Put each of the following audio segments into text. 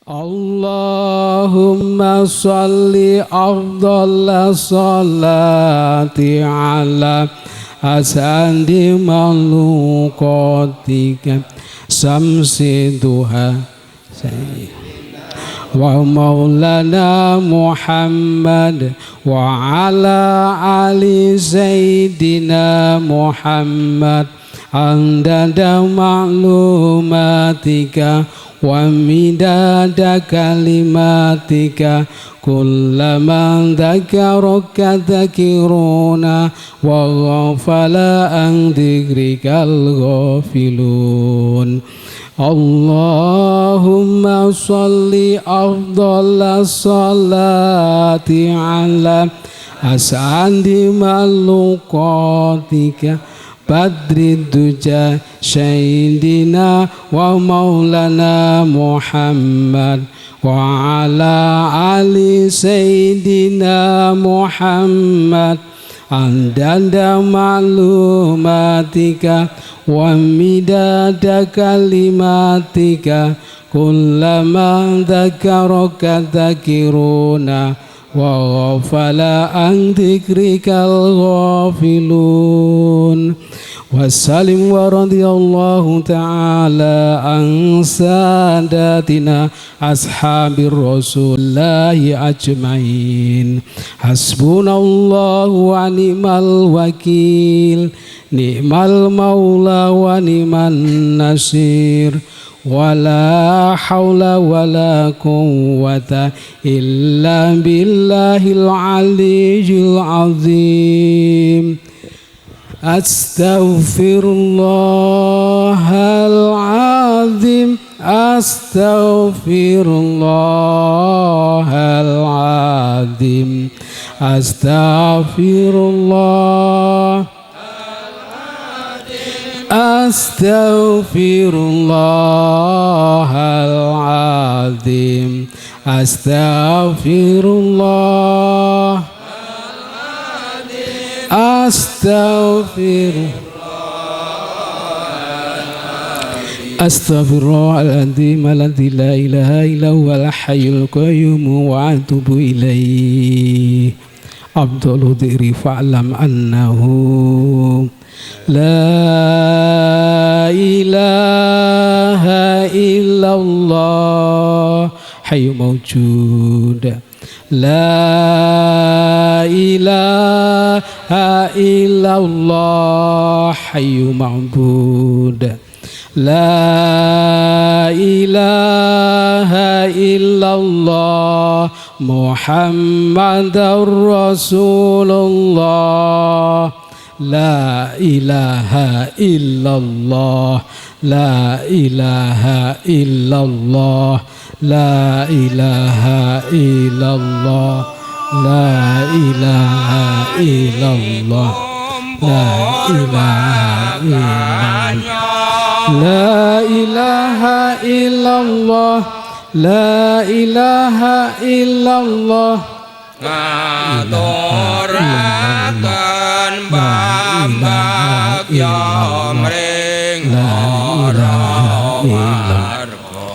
Allahumma sholli afdhala sholati ala asandi malukotika samsi duha wa maulana Muhammad wa ala ali sayyidina Muhammad andada ma'lumatika wa midada kalimatika kullaman dhakaraka dhakiruna wa ghafala an dhikrikal ghafilun. Allahumma sholli afdhala sholati ala asandi malukotika badri duja sayyidina wa maulana Muhammad wa ala ali sayyidina Muhammad andada ma'lumatika wa midada kalimatika kullama dhakaraka dhakiruna wa ghafala an dhikrikal ghafilun. Wassalim wa radiyallahu ta'ala an sadatina ashabir rasulillahi ajmain. Hasbunallahu wa ni'mal wakil, ni'mal maula wa ni'man nasir. Wala hawla wala quwwata illa billahil aliyyil azim. Astaghfirullahaladzim, astaghfirullahaladzim, astaghfirullah, astaghfirullahaladzim, astaghfirullah, astaghfirullahaladzim alladzi la ilaha illa huwal hayyul qayyum wa atubu ilaihi. Abdul dhikri fa'lam annahu la ilaha illallah hayyu mawjud, la ilaha illallah hayyu ma'bud, la ilaha illallah Muhammadur Rasulullah, la ilaha illallah, la ilaha illallah, la ilaha illallah, la ilaha illallah, la ilaha illallah, la ilaha illallah, la ilaha illallah. Ngaturaken bambak yomring ora warga.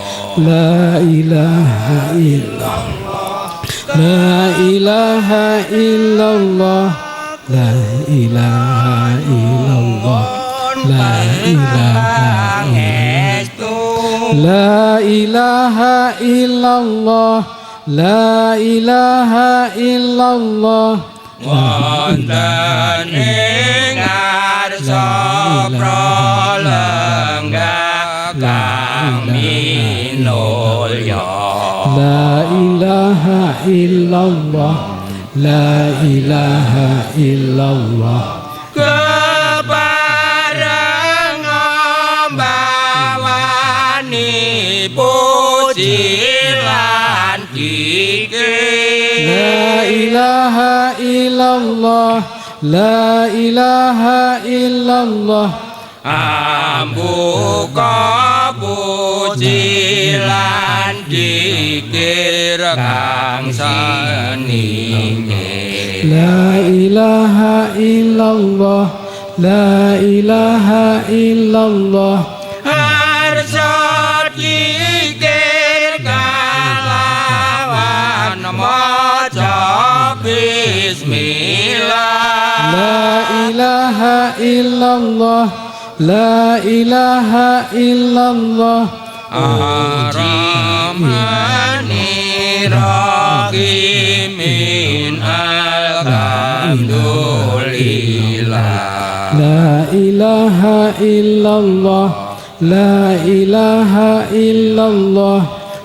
La ilaha illallah, la ilaha illallah, la ilaha illallah, la ilaha illallah, la ilaha illallah, la ilaha illallah. Wonten ing ngarsa pralenggah kami nulya. La ilaha illallah, la ilaha illallah. Kebareng mbawani puji lan dikir. La ilaha illallah, la ilaha illallah. Ambuka puji lan dikir kang seninge. La ilaha illallah, la ilaha illallah. Harsa dikir kang La ilaha illallah La ilaha illallah Ar-Rahmani Rahimin Alhamdulillah La ilaha illallah La ilaha illallah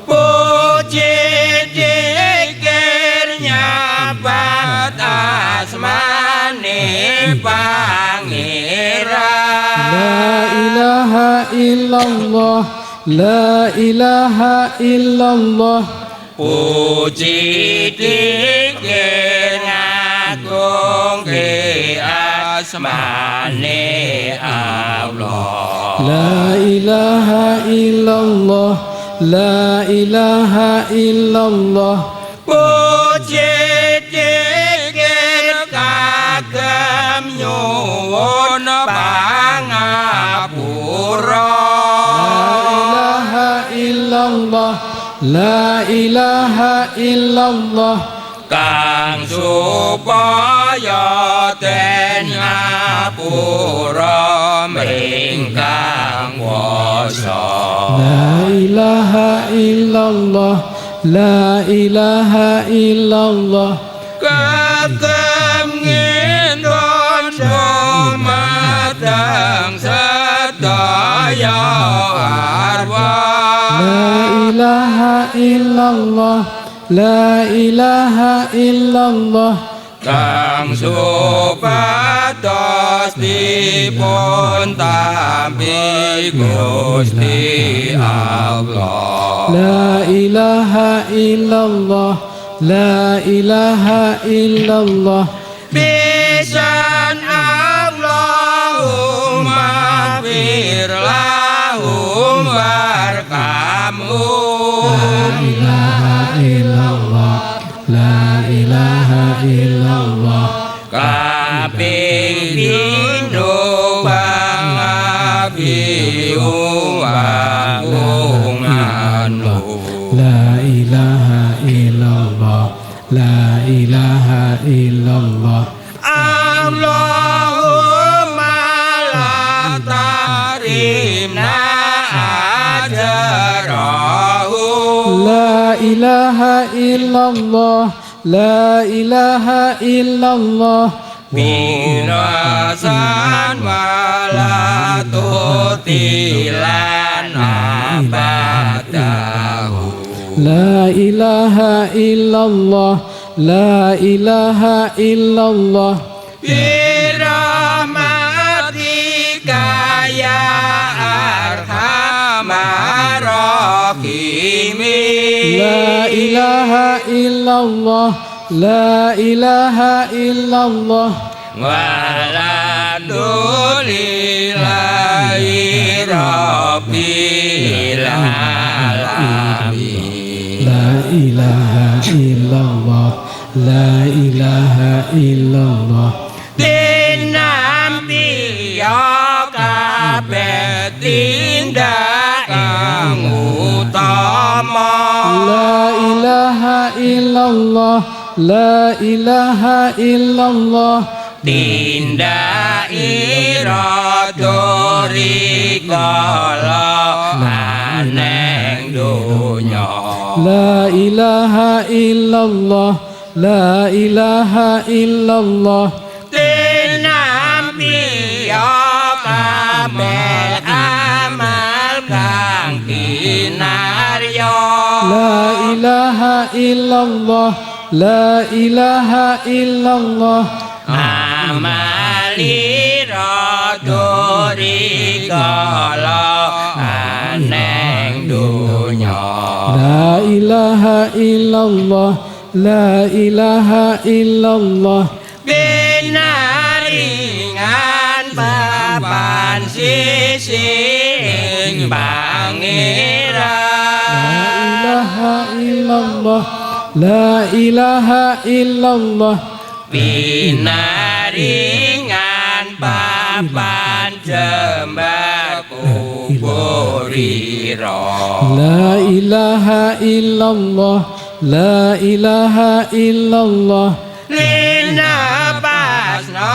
Puji dikirnya bat asmane Pangeran La ilaha illallah La ilaha illallah Puji dikir ngagung ke asmane Allah La ilaha illallah La ilaha illallah Puji dikir kagem nyuwun pangapura La ilaha illallah Kang supaya den ngapura mingkang wasa La ilaha illallah La ilaha illallah Kagem ngindon dumateng sedaya arwah La ilaha illallah La ilaha illallah Kang supados dipun tampi Gusti Allah La ilaha illallah La ilaha illallah Bisan Allahumma fir lahum warhamhum La ilaha illallah La ilaha illallah Kaping pindho pangabiu wangunganmu La ilaha illallah La ilaha illallah Allahumma la tarimna ajrahu La ilaha illallah La ilaha illallah Binasan wala tutilan abadahu La ilaha illallah La ilaha illallah Birahmatika ya arhamar rahimin La ilaha illallah La ilaha illallah Walhamdulillahi rabbil alamin La ilaha illallah La ilaha illallah Tinampi ya kabeh tindak kang utama La ilaha illallah La ilaha illallah tindak iradori kala aneng dunya La ilaha illallah La ilaha illallah tinampi ya kabeh amal kang kinarya La ilaha illallah La ilaha illallah amali radori kala aneng dunya La ilaha illallah La ilaha illallah binaringan papan sising pangeran La ilaha illallah La ilaha illallah binaringan papan jembah kuburira La ilaha illallah La ilaha illallah Lina pasna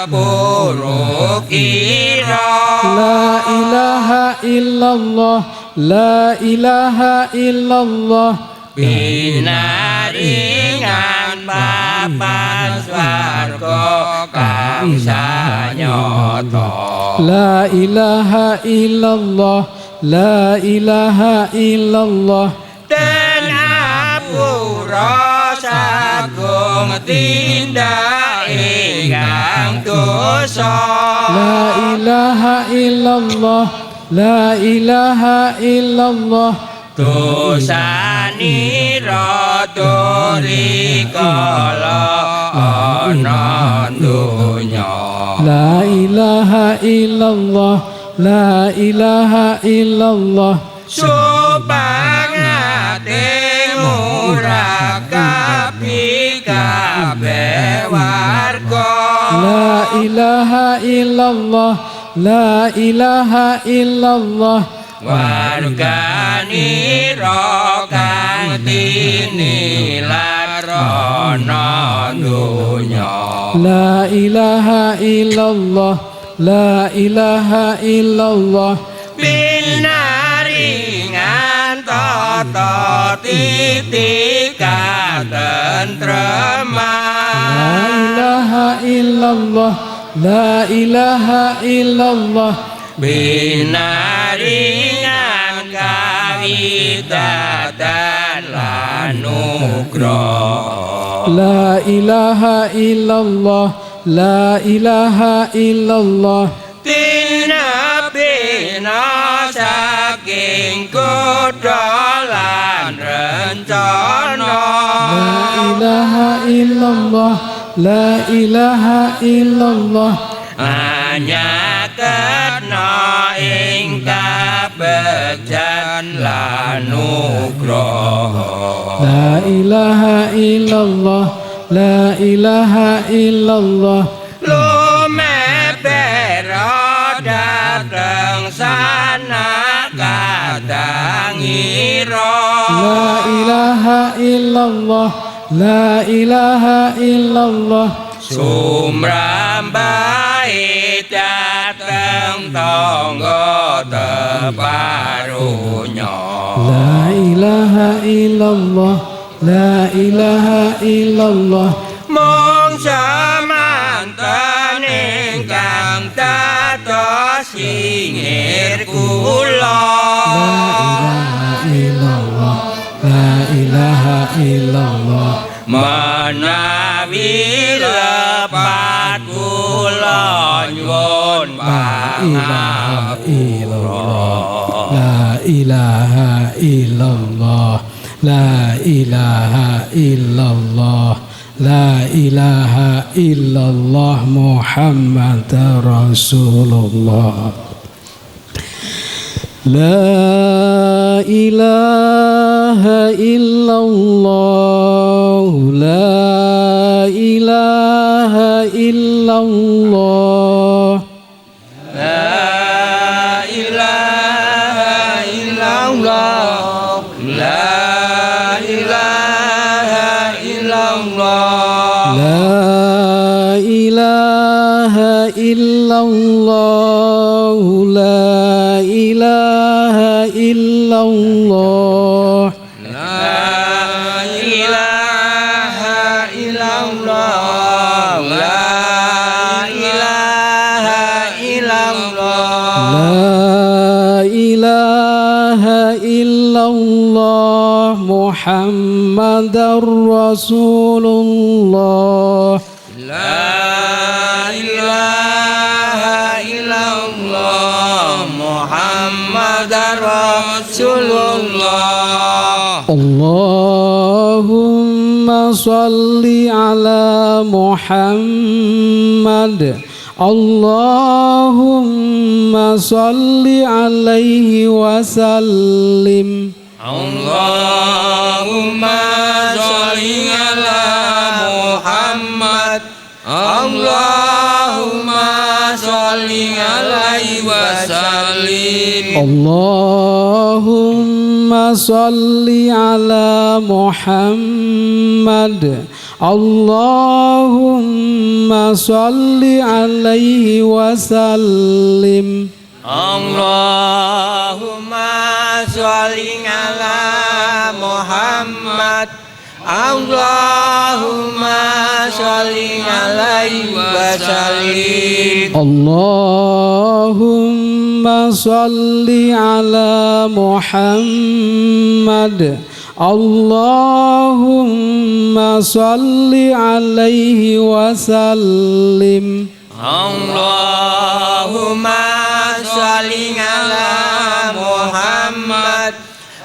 sepuruk ira La ilaha illallah La ilaha illallah Pinaringan papan swarga kang sanyata La ilaha illallah La ilaha illallah Den apura sagung tindak ingkang dosa La ilaha illallah La ilaha illallah dosanira turi kala ana donya La ilaha illallah La ilaha illallah supangate murakabi kabeh warga La ilaha illallah La ilaha illallah warganira kang tinilar ana donya La ilaha illallah La ilaha illallah pinaringan tata titik katentreman La ilaha illallah La ilaha illallah pinaringan kawidatan lan nugraha La ilaha illallah La ilaha illallah tinebina saking kutha lan rencana La ilaha illallah La ilaha illallah anyaketna ing kabegjan lan nugraha La ilaha illallah La ilaha illallah lumebera dateng sana kadangira La ilaha illallah La ilaha illallah sumrambai dateng tangga teparunya La ilaha illallah La ilaha illallah mung samanten ingkang dados singir kula La ilaha illallah menawi lepat kula nyuwun pangapura La ilaha illallah La ilaha illallah La ilaha illallah Muhammad Rasulullah La ilaha illallah La ilaha illallah La ilaha illallah La ilaha illallah La ilaha illallah La ilaha illallah La ilaha illallah La ilaha illallah La ilaha illallah Muhammadar Rasulullah La ilaha illallah Muhammadar Rasulullah Allahumma salli ala Muhammad Allahumma salli alaihi wasallim Allahumma sholli ala Muhammad Allahumma sholli alaihi wasallim Allahumma صل على محمد اللهم صل عليه وسلم Allahumma sholli ala Muhammad Allahumma sholli alaihi wa sallim Allahumma sholli ala Muhammad Allahumma sholli alaihi wa sallim Allahumma sholli ala Muhammad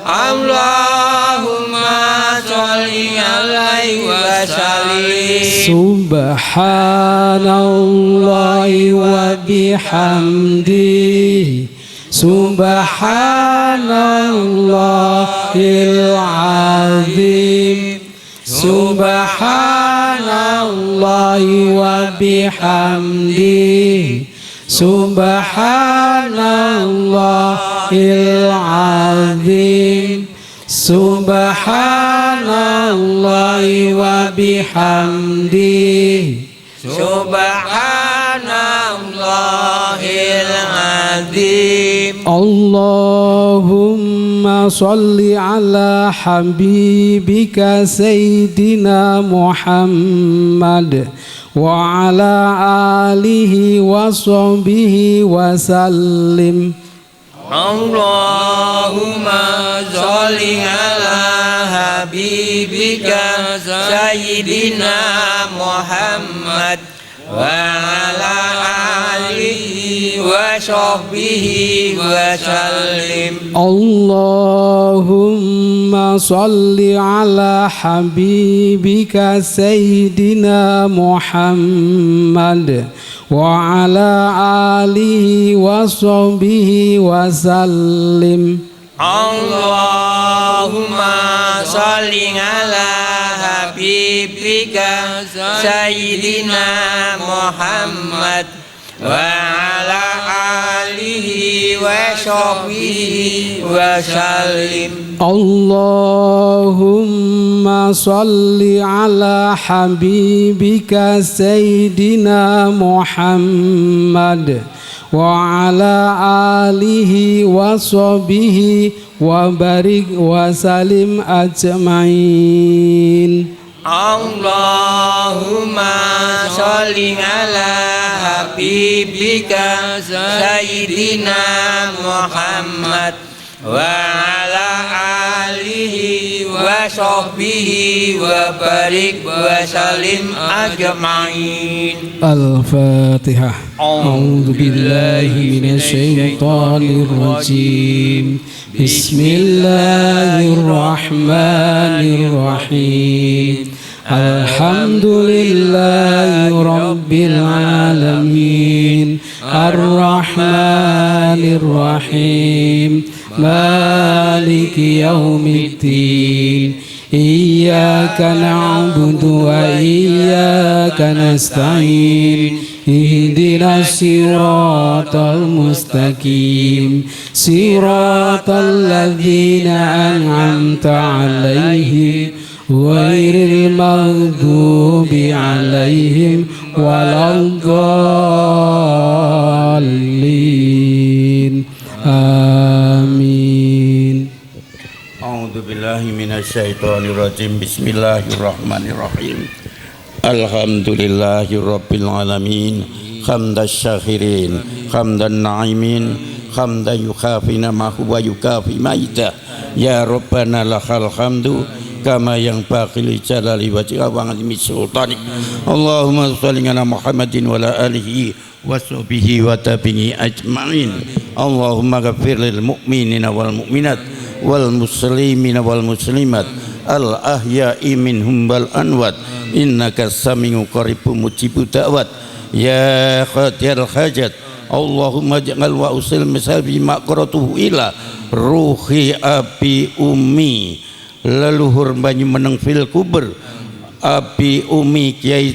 Allahumma sholli alaihi wa sallim Subhanallahi wa bihamdihi Subhanallahil azim Subhanallahi wa bihamdihi Subhanallahil azim Subhanallahi wa bihamdihi Subhanallahil azim Allahumma salli ala habibika Sayyidina Muhammad wa ala alihi wa sahbihi wa sallim Allahumma sholli ala habibika Sayyidina Muhammad wa ala alihi wa sahbihi wa sallim Allahumma salli ala habibika Sayyidina Muhammad wa ala alihi wa sahbihi wa sallim Allahumma sholli ala habibika Sayyidina Muhammad wa ala alihi wa sahbihi wa sallim Allahumma salli ala habibika Sayyidina Muhammad wa ala alihi wa sahbihi wa barik wa salim ajmain Allahumma sholli ala habibika Sayyidina Muhammad wa ala alihi wa sahbihi wa barik wa salim ajma'in Al-Fatihah A'udzu billahi minasy syaithanir rajim Bismillahirrahmanirrahim Alhamdulillahi rabbil alamin Ar-Rahmanir Rahim Maliki yaumiddin Iyyaka na'budu wa iyyaka nasta'in Ihdinas siratal mustaqim Siratal ladzina an'amta 'alaihim ghairil maghdubi 'alaihim waladdallin Amin. A'udzu billahi minasyaitonir rajim. Bismillahirrahmanirrahim. Alhamdulillahi rabbil alamin. Hamdas syakirin, hamdan na'imin, hamdan yukhafina ma huwa yukafi ma'idah. Ya Rabbana lakal hamdu kama yang baqili jalali wajhika wa 'azimi sultanik. Allahumma shalli ala Muhammadin wa ala alihi wa sahbihi wa tabi'i ajma'in. Allahumma ghafir lil mu'minina wal mu'minat wal muslimina wal muslimat al ahya'i minhum wal anwat innaka samiu qaribun mujibud da'wat ya khatir hajat Allahumma ja'al wa usil misabi maqratuhu ila ruhi abi ummi leluhur banyu meneng fil kubur abi ummi kiai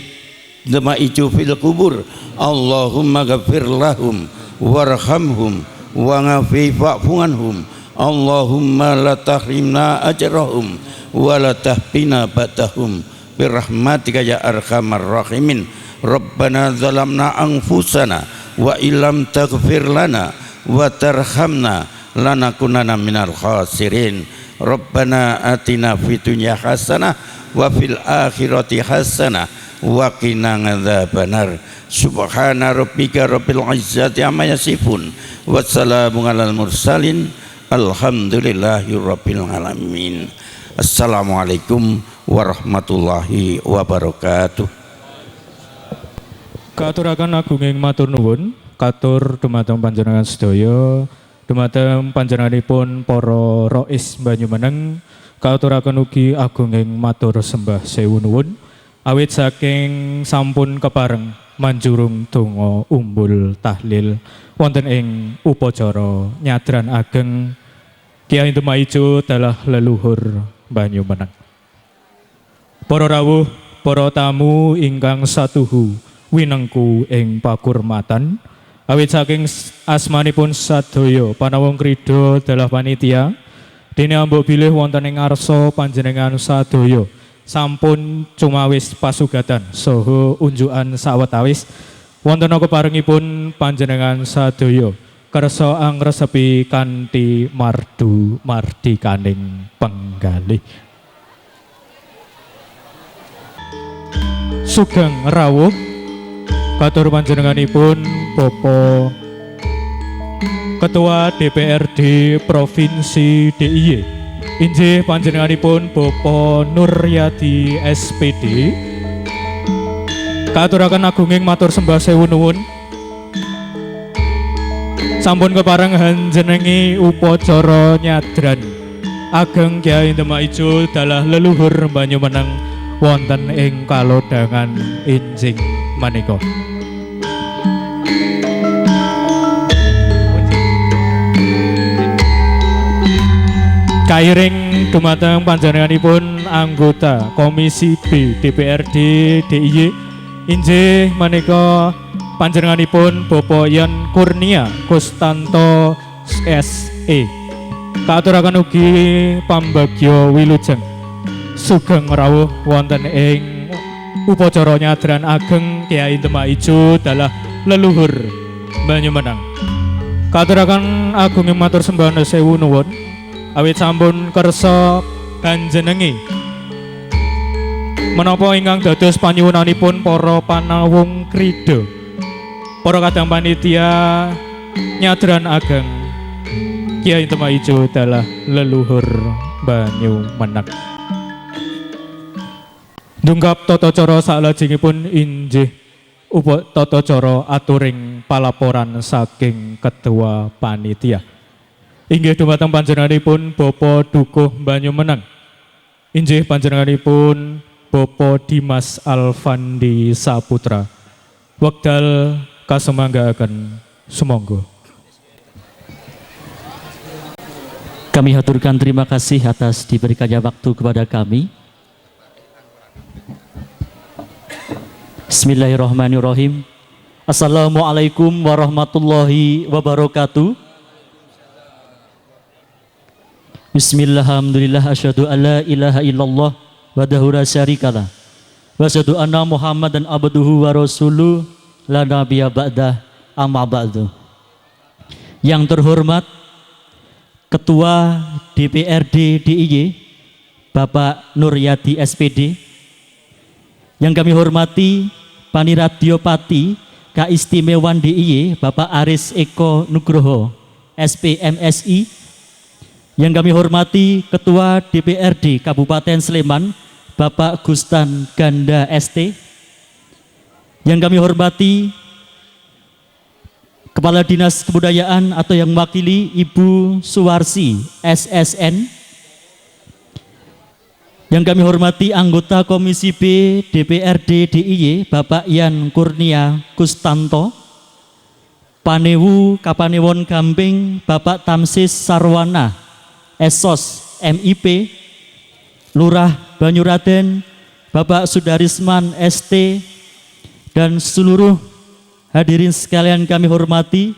dema ijo fil kubur Allahumma ghafir lahum warhamhum wa ngafi fa'fu anhum Allahumma la tahrimna ajrahum wa la tahbina batahum birahmatika ya arhamar rahimin. Rabbana zalamna anfusana wa illam taghfir lana wa tarhamna lanakunanna minal khasirin. Rabbana atina fid dunya hasanah wa fil akhirati hasanah wa qina adzabannar. Subhana rabbika rabbil izzati amma yasifun wa salamun alal mursalin alhamdulillahi rabbil alamin. Assalamualaikum warahmatullahi wabarakatuh. Katuraken agunging matur nuwun katur dumateng panjenengan sedaya, dumateng panjenenganipun para rais Banyumeneng. Katuraken ugi agunging matur sembah sewu nuwun awit saking sampun kepareng manjurung donga umbul tahlil wonten ing upacara nyadran ageng Kyai Ndemaijo dalah leluhur Banyumeneng. Para rawuh, para tamu ingkang satuhu winengku ing pakurmatan awit saking asmanipun sadaya panawong krida dalah panitia dene ambok bilih wonten ing ngarsa panjenengan sadaya sampun cumawis pasugatan saha unjukan sawetawis wonten keparengipun panjenengan sadaya kersa angresepi kanthi mardu mardikaning penggalih. Sugeng rawuh katur panjenenganipun Bapak Ketua DPRD Provinsi DIY inggih panjenenganipun Bapak Nuryadi SPD. Katuraken agunging matur sembah sewu nuwun sampun kepareng hanjenengi upacara nyadran ageng Kyai Ndemaijo dalah leluhur Banyumeneng wonten ing kalodhangan enjing manika. Kairing dumateng panjenenganipun anggota Komisi B DPRD DIY inggih menika panjenenganipun Bapak Yan Kurnia Kustanto SE. Katuraken ugi pambagya wilujeng sugeng rawuh wonten ing upacara nyadran ageng Kyai Ndemaijo dalah leluhur Banyumeneng. Katuraken agunging matur sembah sewu nuwun awit sampun kersa panjenengi menapa ingkang dados panyuwunanipun para panawung krida, para kadang panitia nyadran ageng Kyai Ndemaijo dalah leluhur Banyumeneng. Dunggap tata cara salajengipun inggih tata cara aturing palaporan saking ketua panitia. Inggih dumateng panjenenganipun Bapak Dukuh Banyumeneng. Inggih panjenenganipun Bapak Dimas Alfandi Saputra. Wekdal kasemanggaaken sumangga. Kami haturkan terima kasih atas diberikannya waktu kepada kami. Bismillahirrahmanirrahim. Assalamualaikum warahmatullahi wabarakatuh. Bismillahirrahmanirrahim. Asyhadu an la ilaha illallah wahdahu la syarikalah wa asyhadu anna Muhammadan abduhu wa rasuluh la nabiyya ba'dah amma ba'du. Yang terhormat Ketua DPRD DIY Bapak Nuryadi SPD, yang kami hormati Paniradiopati Kaistimewaan DIY Bapak Aris Eko Nugroho SPMSI, yang kami hormati Ketua DPRD Kabupaten Sleman Bapak Gustan Ganda ST, yang kami hormati Kepala Dinas Kebudayaan atau yang mewakili Ibu Suwarsi SSN, yang kami hormati anggota Komisi B DPRD DIY Bapak Yan Kurnia Kustanto, Panewu Kapanewon Gamping Bapak Tamsis Sarwana Esos MIP, Lurah Banyuraden Bapak Sudarisman ST, dan seluruh hadirin sekalian kami hormati,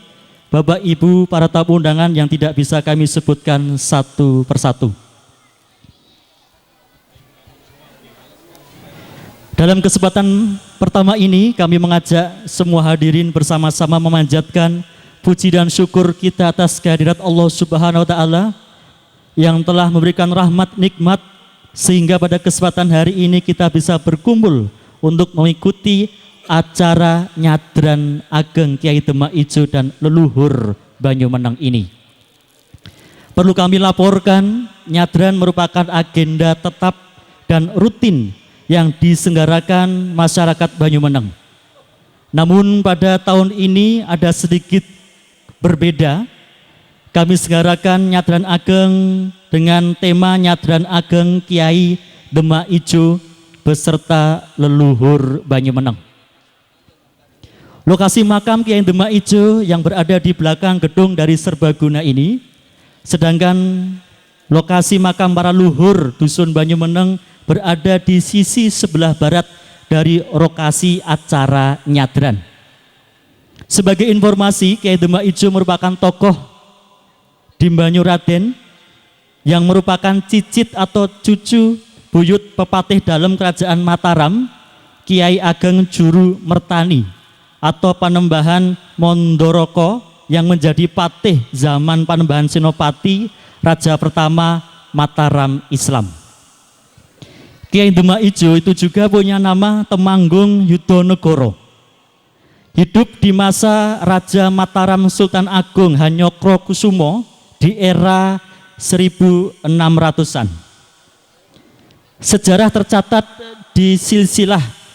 Bapak Ibu para tamu undangan yang tidak bisa kami sebutkan satu persatu. Dalam kesempatan pertama ini kami mengajak semua hadirin bersama-sama memanjatkan puji dan syukur kita atas kehadirat Allah Subhanahu wa taala yang telah memberikan rahmat nikmat sehingga pada kesempatan hari ini kita bisa berkumpul untuk mengikuti acara Nyadran Ageng Kiai Demak Ijo dan leluhur Banyumeneng ini. Perlu kami laporkan, nyadran merupakan agenda tetap dan rutin yang diselenggarakan masyarakat Banyumeneng. Namun pada tahun ini ada sedikit berbeda. Kami selenggarakan Nyadran Ageng dengan tema Nyadran Ageng Kiai Demak Ijo beserta leluhur Banyumeneng. Lokasi makam Kiai Demak Ijo yang berada di belakang gedung dari Serbaguna ini, sedangkan lokasi makam para luhur Dusun Banyumeneng berada di sisi sebelah barat dari lokasi acara nyadran. Sebagai informasi, Kiai Demak Ijo merupakan tokoh di Banyuraden yang merupakan cicit atau cucu buyut pepatih dalam kerajaan Mataram, Kiai Ageng Juru Mertani atau Panembahan Mondoroko yang menjadi patih zaman Panembahan Senopati, Raja pertama Mataram Islam. Kiai Demak Ijo itu juga punya nama Temanggung Yudonegoro. Hidup di masa Raja Mataram Sultan Agung Hanyokro Kusumo di era 1600-an. Sejarah tercatat di silsilah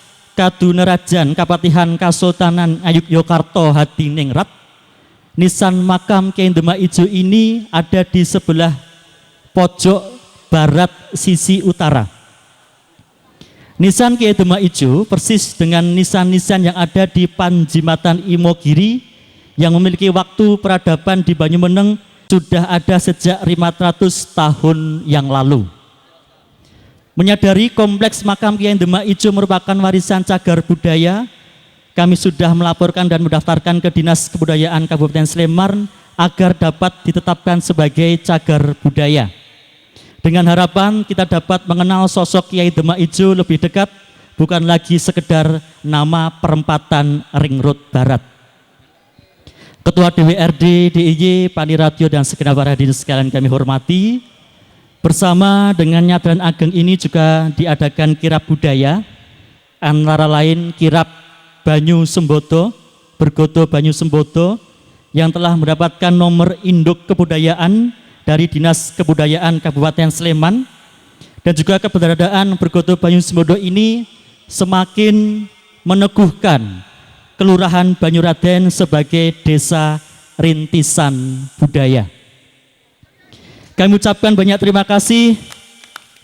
Kadunerajan Kapatihan Kasultanan Ngayogyakarta Hadiningrat. Nisan makam Kiai Demak Ijo ini ada di sebelah pojok barat sisi utara. Nisan Kiai Demak Ijo persis dengan nisan-nisan yang ada di Panjimatan Imogiri yang memiliki waktu peradaban di Banyumeneng sudah ada sejak 500 tahun yang lalu. Menyadari kompleks makam Kiai Demak Ijo merupakan warisan cagar budaya, kami sudah melaporkan dan mendaftarkan ke Dinas Kebudayaan Kabupaten Sleman agar dapat ditetapkan sebagai cagar budaya. Dengan harapan kita dapat mengenal sosok Kiai Demak Ijo lebih dekat, bukan lagi sekedar nama perempatan Ring Road Barat. Ketua DWRD DIY, Paniratio dan segenap para hadirin sekalian kami hormati, bersama dengan Nyadran Ageng ini juga diadakan kirab budaya, antara lain kirab Banyu Sembodo, Bergodo Banyu Sembodo, yang telah mendapatkan nomor induk kebudayaan dari Dinas Kebudayaan Kabupaten Sleman, dan juga keberadaan Bergodo Banyu Sembodo ini semakin meneguhkan Kelurahan Banyuraden sebagai desa rintisan budaya. Kami ucapkan banyak terima kasih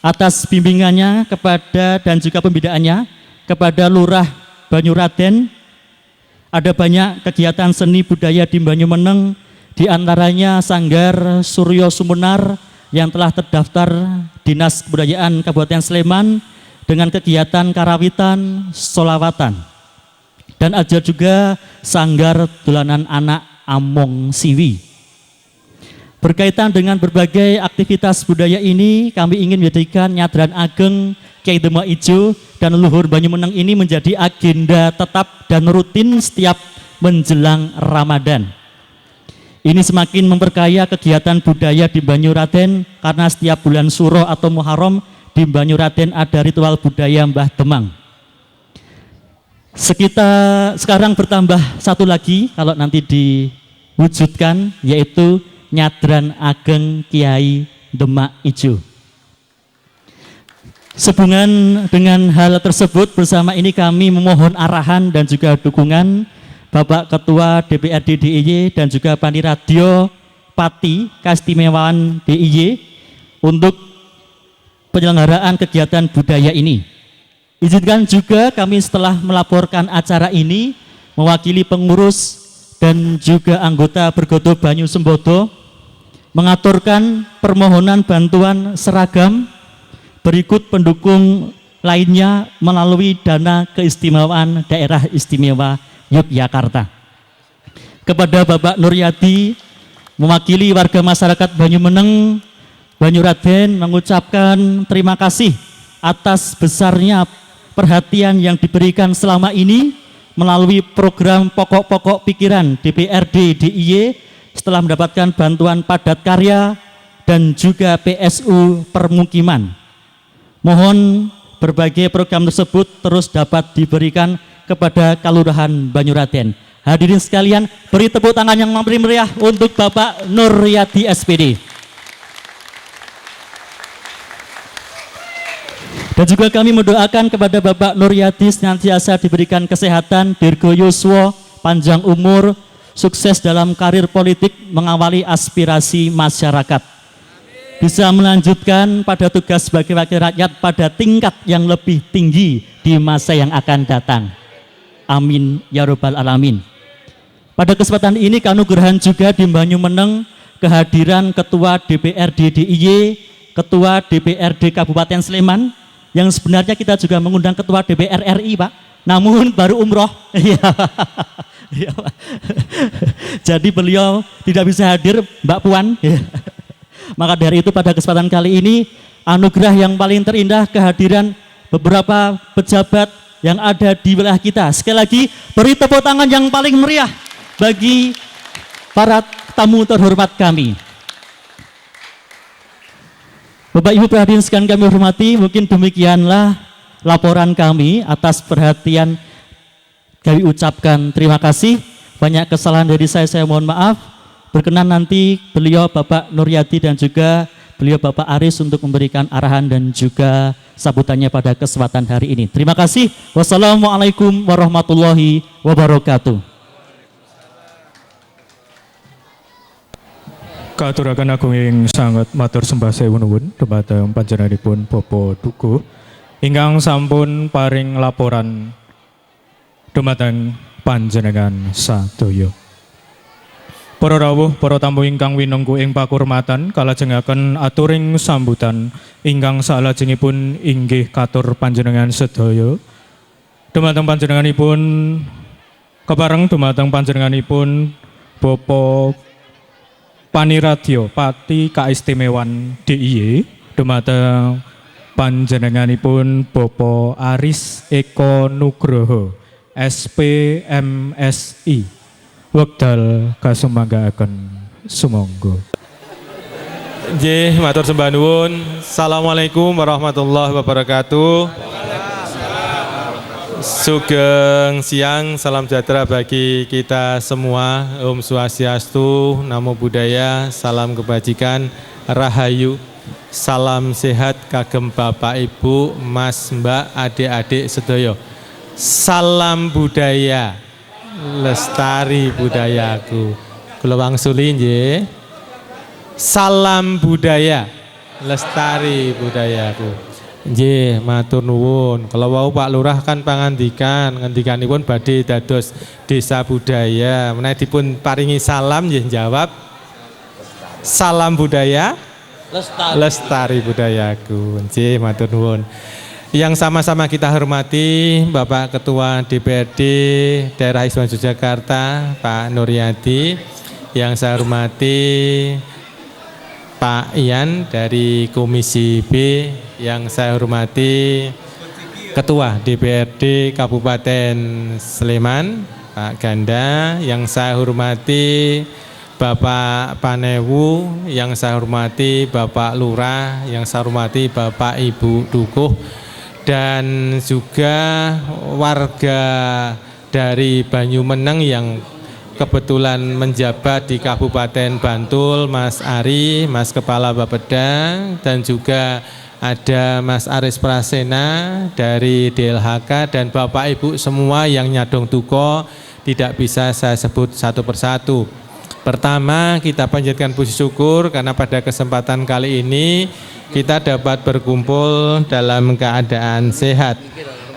atas bimbingannya kepada dan juga pembidaannya kepada Lurah Banyuraden. Ada banyak kegiatan seni budaya di Banyumeneng, di antaranya Sanggar Suryo Sumunar yang telah terdaftar Dinas Kebudayaan Kabupaten Sleman dengan kegiatan karawitan, solawatan. Dan ada juga Sanggar Dolanan Anak Among Siwi. Berkaitan dengan berbagai aktivitas budaya ini, kami ingin menjadikan Nyadran Ageng Kiai Demak Ijo dan leluhur Banyumeneng ini menjadi agenda tetap dan rutin setiap menjelang Ramadan. Ini semakin memperkaya kegiatan budaya di Banyuraden karena setiap bulan Suro atau Muharram di Banyuraden ada ritual budaya Mbah Demang. Sekarang bertambah satu lagi kalau nanti diwujudkan, yaitu Nyadran Ageng Kiai Demak Ijo. Sehubungan dengan hal tersebut, bersama ini kami memohon arahan dan juga dukungan Bapak Ketua DPRD DIY dan juga Paniratio Pati Keistimewaan DIY untuk penyelenggaraan kegiatan budaya ini. Izinkan juga kami setelah melaporkan acara ini mewakili pengurus dan juga anggota Bergodo Banyu Sembodo mengaturkan permohonan bantuan seragam berikut pendukung lainnya melalui dana keistimewaan Daerah Istimewa Yogyakarta. kepada Bapak Nuryadi mewakili warga masyarakat Banyumeneng, Banyuraden mengucapkan terima kasih atas besarnya perhatian yang diberikan selama ini melalui program pokok-pokok pikiran DPRD DIY setelah mendapatkan bantuan padat karya dan juga PSU permukiman. Mohon berbagai program tersebut terus dapat diberikan kepada Kelurahan Banyuraden. Hadirin sekalian, beri tepuk tangan yang meriah untuk Bapak Nuryadi SPD. Dan juga kami mendoakan kepada Bapak Nuryadi senantiasa diberikan kesehatan, dirgoyuswa, panjang umur, sukses dalam karir politik mengawali aspirasi masyarakat. Bisa melanjutkan pada tugas sebagai wakil rakyat pada tingkat yang lebih tinggi di masa yang akan datang. Amin ya Rabbal Alamin. Pada kesempatan ini keanugerahan juga di Banyumeneng kehadiran Ketua DPRD DIY, Ketua DPRD Kabupaten Sleman, yang sebenarnya kita juga mengundang Ketua DPR RI, Pak, namun baru umroh. Jadi beliau tidak bisa hadir, Mbak Puan. Maka dari itu pada kesempatan kali ini anugerah yang paling terindah kehadiran beberapa pejabat yang ada di wilayah kita. Sekali lagi beri tepuk tangan yang paling meriah bagi para tamu terhormat kami. Bapak Ibu perhatian sekalian kami hormati, mungkin demikianlah laporan kami. Atas perhatian kami ucapkan terima kasih. Banyak kesalahan dari saya mohon maaf. Berkenan nanti beliau Bapak Nuryadi dan juga beliau Bapak Aris untuk memberikan arahan dan juga sambutannya pada kesempatan hari ini. Terima kasih. Wassalamualaikum warahmatullahi wabarakatuh. Katuraken agung ing sanget matur sembah sewu nuwun dhumateng panjenenganipun Bapak Dukuh ingkang sampun paring laporan dhumateng panjenengan sadaya. Para rawuh, para tamu ingkang winengku ing pakurmatan, kalajengaken aturing sambutan ingkang salajengipun inggih katur panjenengan sedaya. Dhumateng panjenenganipun kepareng dhumateng panjenenganipun Bapak Paniradya Pati Kaistimewan DIY, dhumateng panjenenganipun Bapak Aris Eko Nugroho SPMSI, wekdal kasumanggaaken sumangga. Nggih, matur sembah nuwun. Assalamualaikum warahmatullahi wabarakatuh. Sugeng siang, salam sejahtera bagi kita semua. Om Swastiastu, Namo Buddhaya, salam kebajikan, rahayu, salam sehat kagem Bapak Ibu, Mas Mbak, adik-adik sedaya. Salam budaya, lestari budayaku. Kula wangsuli nggih. Salam budaya, lestari budayaku. Nggih, matur nuwun. Kalau wau Pak Lurah kan ngendikanipun badhe dados desa budaya. Menawi dipun paringi salam nggih jawab salam budaya, lestari budayaku. Nggih, matur nuwun. Yang sama-sama kita hormati Bapak Ketua DPRD Daerah Istimewa Yogyakarta Pak Nuryadi, yang saya hormati Pak Ian dari Komisi B, yang saya hormati Ketua DPRD Kabupaten Sleman Pak Ganda, yang saya hormati Bapak Panewu, yang saya hormati Bapak Lurah, yang saya hormati Bapak Ibu Dukuh, dan juga warga dari Banyumeneng yang kebetulan menjabat di Kabupaten Bantul, Mas Ari, Mas Kepala Bapeda, dan juga ada Mas Aris Prasena dari DLHK, dan Bapak Ibu semua yang nyadong duka tidak bisa saya sebut satu persatu. Pertama, kita panjatkan puji syukur karena pada kesempatan kali ini kita dapat berkumpul dalam keadaan sehat.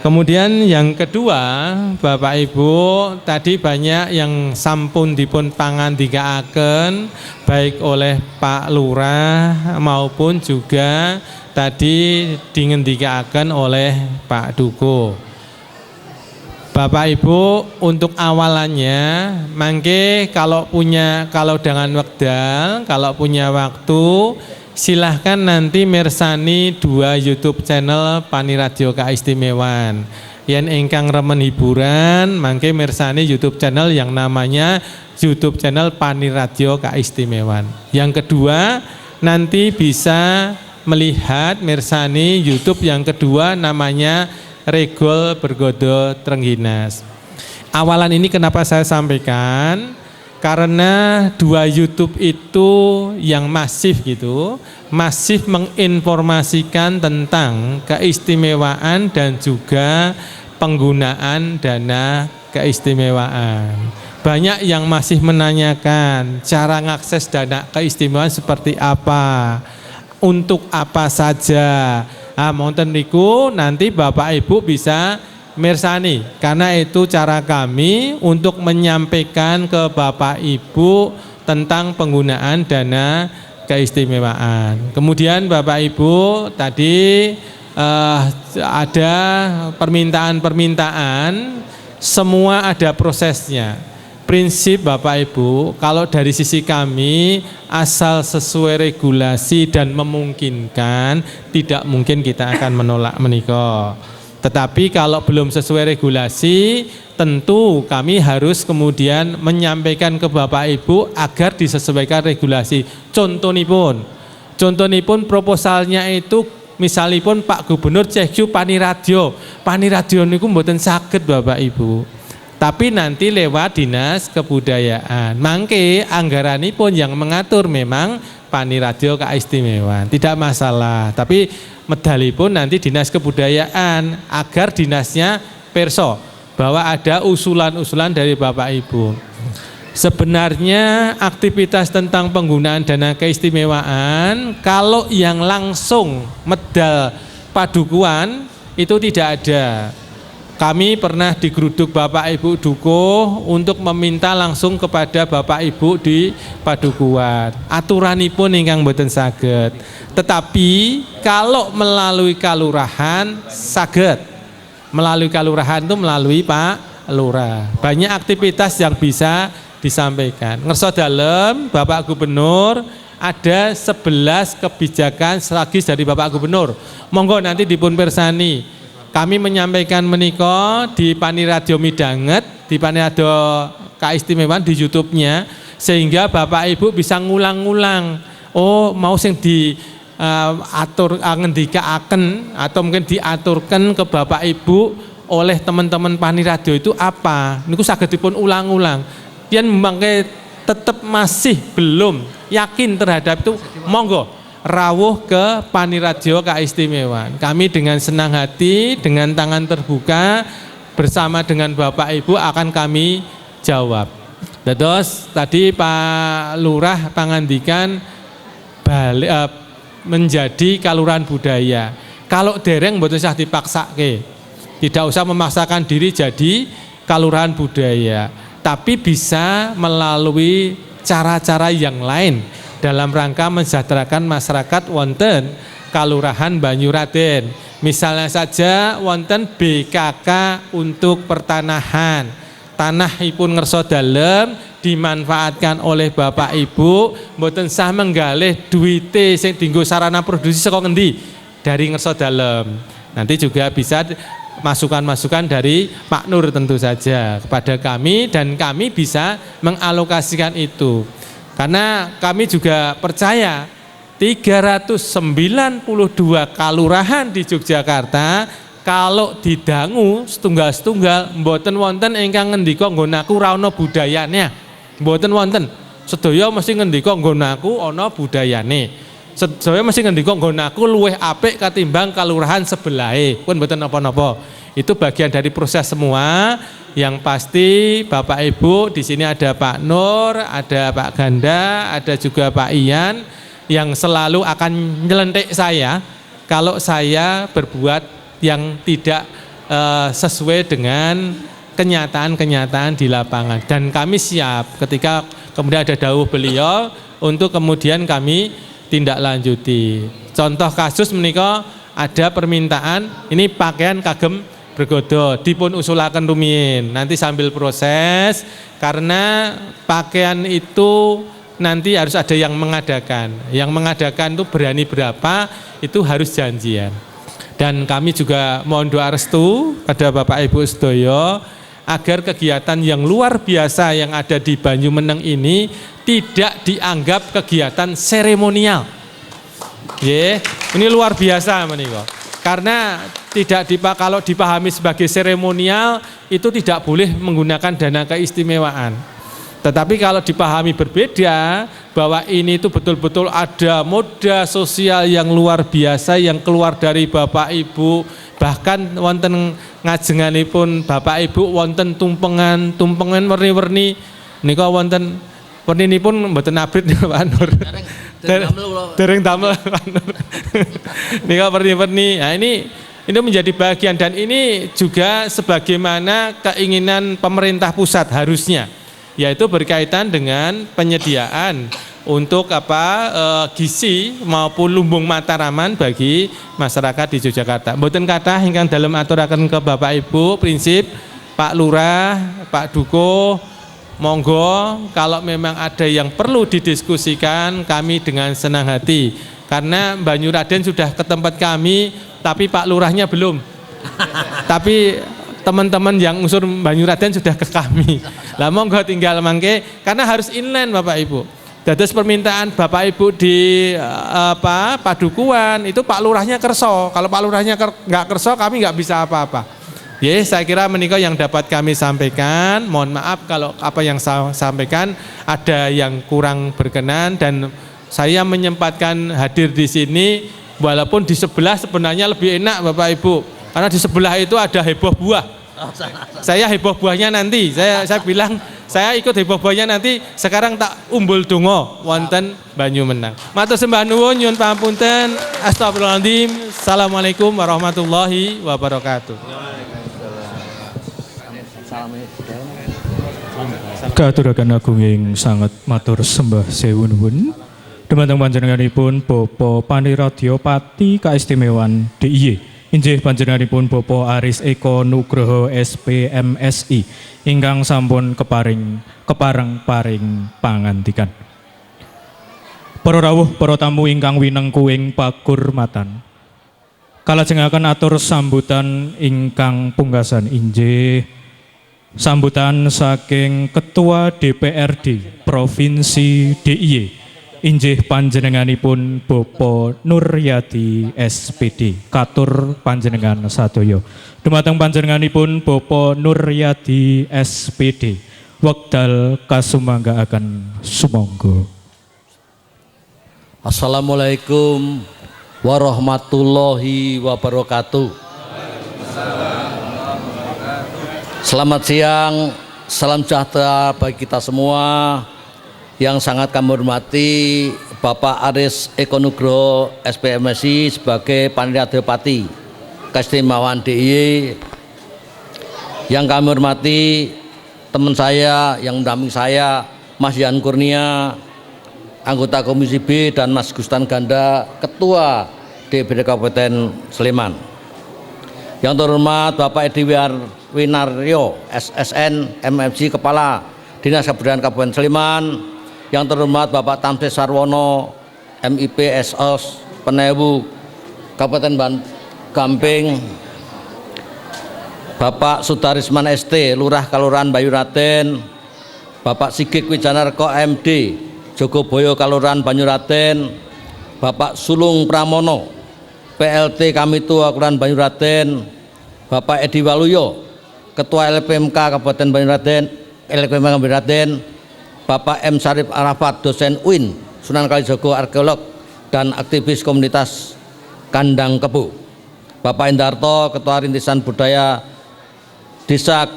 Kemudian yang kedua, Bapak Ibu, tadi banyak yang sampun dipun pangandikaaken baik oleh Pak Lurah maupun juga tadi dingendikaaken oleh Pak Dukuh. Bapak Ibu untuk awalannya mangke kalau dengan wekdal, kalau punya waktu silahkan nanti mirsani 2 YouTube channel Pani Radio Keistimewaan. Yen ingkang remen hiburan mangke mirsani YouTube channel yang namanya YouTube channel Pani Radio Keistimewaan. Yang kedua nanti bisa melihat mirsani YouTube yang kedua namanya Regol Bergodo Trengginas. Awalan ini kenapa saya sampaikan? Karena 2 YouTube itu yang masif gitu, masif menginformasikan tentang keistimewaan dan juga penggunaan dana keistimewaan. Banyak yang masih menanyakan cara mengakses dana keistimewaan seperti apa, untuk apa saja. Monten niku nanti Bapak Ibu bisa mirsani, karena itu cara kami untuk menyampaikan ke Bapak Ibu tentang penggunaan dana keistimewaan. Kemudian Bapak Ibu tadi ada permintaan-permintaan, semua ada prosesnya. Prinsip Bapak Ibu, kalau dari sisi kami asal sesuai regulasi dan memungkinkan, tidak mungkin kita akan menolak menikah. Tetapi kalau belum sesuai regulasi, tentu kami harus kemudian menyampaikan ke Bapak Ibu agar disesuaikan regulasi. Contohipun proposalnya itu misalipun Pak Gubernur cekju Pani Radio niku mboten saged Bapak Ibu. Tapi nanti lewat Dinas Kebudayaan. Mangke anggaranipun yang mengatur memang Pani Radio Keistimewaan. Tidak masalah. Tapi medalipun nanti Dinas Kebudayaan agar dinasnya perso bahwa ada usulan-usulan dari Bapak Ibu. Sebenarnya aktivitas tentang penggunaan dana keistimewaan kalau yang langsung medal padukuan itu tidak ada. Kami pernah digeruduk Bapak Ibu Dukuh untuk meminta langsung kepada Bapak Ibu di Padukuan. Aturanipun ingkang boten saged. Tetapi kalau melalui kalurahan saged. Melalui kalurahan itu melalui Pak Lurah. Banyak aktivitas yang bisa disampaikan. Ngerso dalem Bapak Gubernur ada 11 kebijakan strategis dari Bapak Gubernur. Monggo nanti dipun pirsani. Kami menyampaikan menika di Pani Radio Midanget, di Pani Radio Keistimewaan di YouTube-nya, sehingga Bapak Ibu bisa ngulang-ngulang. Oh, mau sing diatur ngendikaaken atau mungkin diaturkan ke Bapak Ibu oleh teman-teman Pani Radio itu apa? Niku saged dipun ulang-ulang. Yen mangke tetap masih belum yakin terhadap itu, monggo rawuh ke Pani Radio Keistimewaan. Kami dengan senang hati, dengan tangan terbuka bersama dengan Bapak Ibu akan kami jawab. Terus tadi Pak Lurah pangandikan menjadi kalurahan budaya. Kalau dereng mboten usah dipaksake. Tidak usah memaksakan diri jadi kalurahan budaya, tapi bisa melalui cara-cara yang lain dalam rangka mensejahterakan masyarakat wonten Kalurahan Banyuraden. Misalnya saja wonten BKK untuk pertanahan. Tanahipun ngerso dalem dimanfaatkan oleh Bapak Ibu, mboten sah menggalih duwite sing dienggo sarana produksi saka ngendi? Dari ngerso dalem. Nanti juga bisa masukan-masukan dari Pak Nur tentu saja kepada kami, dan kami bisa mengalokasikan itu. Karena kami juga percaya 392 kalurahan di Yogyakarta kalau didangu setunggal-setunggal mboten wonten ingkang ngendika nggonaku ra ana budayane. Mboten wonten. Sedaya mesti ngendika nggonaku ana budayane. Sedaya mesti ngendika nggonaku luwih apik katimbang kalurahan sebelahe. Pun mboten napa-napa. Itu bagian dari proses semua. Yang pasti Bapak Ibu di sini ada Pak Nur, ada Pak Ganda, ada juga Pak Ian yang selalu akan nyelentik saya kalau saya berbuat yang tidak sesuai dengan kenyataan-kenyataan di lapangan. Dan kami siap ketika kemudian ada dawuh beliau untuk kemudian kami tindak lanjuti. Contoh kasus menika ada permintaan ini pakaian kagem bergodo dipun usulaken rumiyin nanti sambil proses, karena pakaian itu nanti harus ada yang mengadakan itu berani berapa itu harus janjian. Dan kami juga mohon doa restu pada Bapak Ibu sedaya agar kegiatan yang luar biasa yang ada di Banyumeneng ini tidak dianggap kegiatan seremonial. Ini luar biasa menika. Karena kalau dipahami sebagai seremonial itu tidak boleh menggunakan dana keistimewaan. Tetapi kalau dipahami berbeda, bahwa ini itu betul-betul ada moda sosial yang luar biasa yang keluar dari Bapak Ibu, bahkan wonten ngajenganipun Bapak Ibu wonten tumpengan warni-warni nika wonten warninipun mboten abrit Pak Nur. Dereng damel Pak Nur. Nika warni-warni. Nah ini menjadi bagian, dan ini juga sebagaimana keinginan pemerintah pusat harusnya, yaitu berkaitan dengan penyediaan untuk gizi maupun lumbung mataraman bagi masyarakat di Yogyakarta. Mboten kathah ingkang dalem aturaken ke Bapak Ibu prinsip Pak Lurah, Pak Duko, monggo kalau memang ada yang perlu didiskusikan kami dengan senang hati. Karena Banyuraden sudah ke tempat kami, tapi Pak Lurahnya belum. Tapi teman-teman yang unsur Banyuraden sudah ke kami. Lah monggo tinggal mangke, karena harus inline Bapak Ibu. Dados permintaan Bapak Ibu di Padukuhan itu Pak Lurahnya kerso. Kalau Pak Lurahnya nggak kerso, kami nggak bisa apa-apa. Saya kira menika yang dapat kami sampaikan. Mohon maaf kalau apa yang saya sampaikan ada yang kurang berkenan, dan saya menyempatkan hadir di sini walaupun di sebelah sebenarnya lebih enak Bapak Ibu. Karena di sebelah itu ada heboh buah. Saya heboh buahnya nanti. Saya bilang saya ikut heboh buahnya nanti. Sekarang tak umbul donga wonten Banyumeneng. Matur sembah nuwun, nyuwun pangapunten. Astagfirullahaladzim. Assalamualaikum warahmatullahi wabarakatuh. Katuraken agunging sanget matur sembah sewu nuwun. Dumateng panjenenganipun Bapak Paniradya Pati Kaistimewaan DIY. Inggih panjenenganipun Bapak Aris Eko Nugroho SPMSI ingkang sampun kepareng pangandikan. Para rawuh, para tamu ingkang winengkuing pakurmatan. Kalajengaken atur sambutan ingkang pungkasan inggih sambutan saking Ketua DPRD Provinsi DIY. Inggih panjenenganipun Bapak Nuryadi SPD. Katur panjenengan sadaya. Dumateng panjenenganipun Bapak Nuryadi SPD. Wekdal kasumanggaaken sumangga. Assalamualaikum warahmatullahi wabarakatuh. Selamat siang, salam sejahtera bagi kita semua. Yang sangat kami hormati Bapak Aris Eko Nugroho SPMSI sebagai Paniradya Pati Kaistimewaan DIY. Yang kami hormati teman saya yang mendampingi saya, Mas Yan Kurnia, anggota Komisi B, dan Mas Gustan Ganda, Ketua DPRD Kabupaten Sleman. Yang terhormat Bapak Edi Winaryo SSN MMC Kepala Dinas Kebudayaan Kabupaten Sleman. Yang terhormat Bapak Tamsis Sarwono MIP SOS Penewu Kabupaten Gamping. Bapak Sudarisman ST Lurah Kalurahan Banyuraden. Bapak Sigik Wijanarko MD Jogoboyo Kalurahan Banyuraden. Bapak Sulung Pramono PLT Kamitua Kelurahan Banyuraden. Bapak Edi Waluyo Ketua LPMK Kabupaten Banyuraden. Bapak M. Syarif Arafat, dosen UIN Sunan Kalijogo, arkeolog dan aktivis komunitas Kandang Kebu. Bapak Indarto, Ketua Rintisan Budaya Desa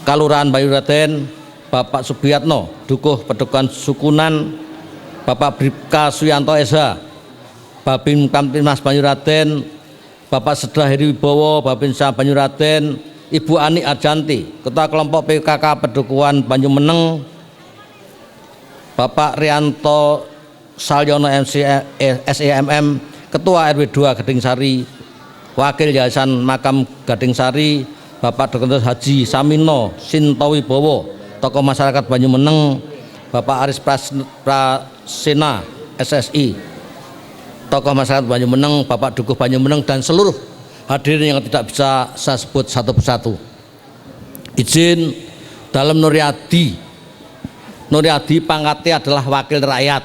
Kalurahan Banyuraden. Bapak Subiatno, Dukuh Pedukuhan Sukunan. Bapak Bribka Suyanto SH, Babin Kamtibmas Banyuraden. Bapak Sedra Heri Wibowo, Babinsa Banyuraden. Ibu Ani Arjanti, Ketua Kelompok PKK Pedukuhan Banyumeneng. Bapak Rianto Salyono SEMM, Ketua RW 2 Geding Sari Wakil Yayasan Makam Gading Sari Bapak Dr. Haji Samino Sintowibowo, tokoh masyarakat Banyumeneng Bapak Aris Prasena SSI, tokoh masyarakat Banyumeneng Bapak Dukuh Banyumeneng, dan seluruh hadirin yang tidak bisa saya sebut satu persatu. Izin dalam Nuryadi pangkatnya adalah wakil rakyat,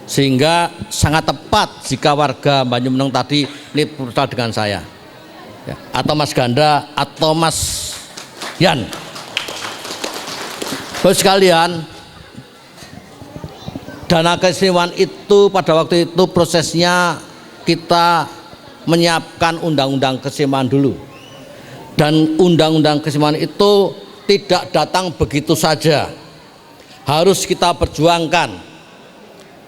sehingga sangat tepat jika warga Banyumeneng tadi ini bertal dengan saya ya, atau Mas Ganda atau Mas Yan. Bapak sekalian, dana keistimewaan itu pada waktu itu prosesnya kita menyiapkan undang-undang keistimewaan dulu, dan undang-undang keistimewaan itu tidak datang begitu saja, harus kita perjuangkan.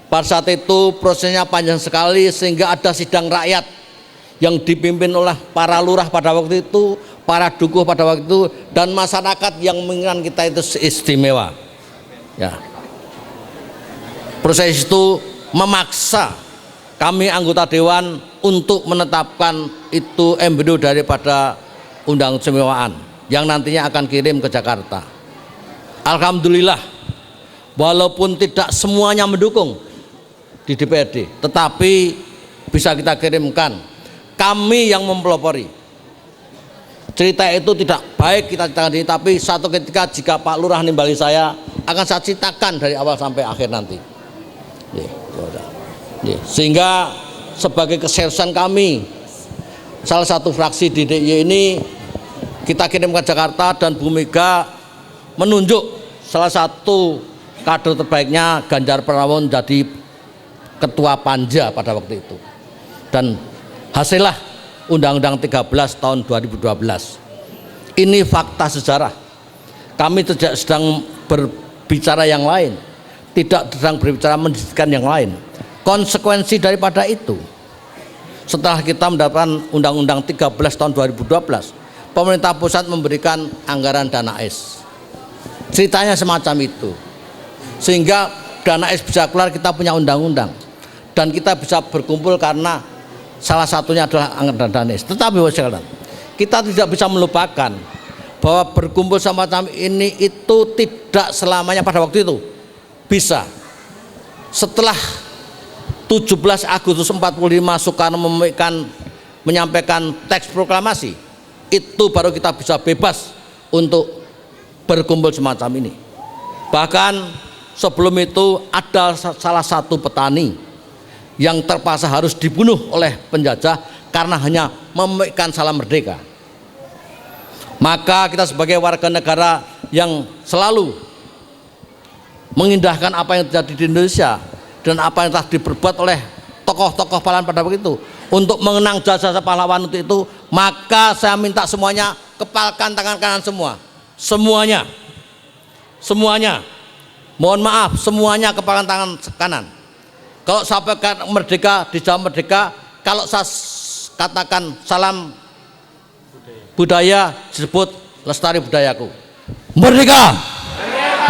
Pada saat itu prosesnya panjang sekali, sehingga ada sidang rakyat yang dipimpin oleh para lurah pada waktu itu, para dukuh pada waktu itu, dan masyarakat yang menginginkan kita itu istimewa ya. Proses itu memaksa kami anggota dewan untuk menetapkan itu embryo daripada undang keistimewaan yang nantinya akan kirim ke Jakarta. Alhamdulillah, walaupun tidak semuanya mendukung di DPRD, tetapi bisa kita kirimkan. Kami yang mempelopori. Cerita itu tidak baik kita ceritakan ini, tapi satu ketika jika Pak Lurah nimbali saya, akan saya ceritakan dari awal sampai akhir nanti. Sehingga sebagai keseriusan kami, salah satu fraksi di DIY ini kita kirim ke Jakarta, dan Bu Mega menunjuk salah satu kader terbaiknya Ganjar Pranowo menjadi ketua Panja pada waktu itu, dan hasillah Undang-Undang 13 tahun 2012. Ini fakta sejarah. Kami tidak sedang berbicara yang lain, tidak sedang berbicara mendiskreditkan yang lain. Konsekuensi daripada itu, setelah kita mendapatkan Undang-Undang 13 tahun 2012, pemerintah pusat memberikan anggaran dana AS. Ceritanya semacam itu, sehingga dana AS bisa keluar, kita punya undang-undang, dan kita bisa berkumpul karena salah satunya adalah anggaran dana AS. Tetapi kita tidak bisa melupakan bahwa berkumpul semacam ini itu tidak selamanya pada waktu itu bisa. Setelah 17 Agustus 45 Soekarno menyampaikan teks proklamasi, itu baru kita bisa bebas untuk berkumpul semacam ini. Bahkan sebelum itu ada salah satu petani yang terpaksa harus dibunuh oleh penjajah karena hanya memekkan salam merdeka. Maka kita sebagai warga negara yang selalu mengindahkan apa yang terjadi di Indonesia dan apa yang telah diperbuat oleh tokoh-tokoh pahlawan pada waktu itu, untuk mengenang jasa pahlawan untuk itu, maka saya minta semuanya kepalkan tangan kanan semua. Semuanya. Mohon maaf, semuanya kepalkan tangan kanan. Kalau sampai merdeka, dijawab merdeka. Kalau saya katakan salam budaya, disebut lestari budayaku. Merdeka,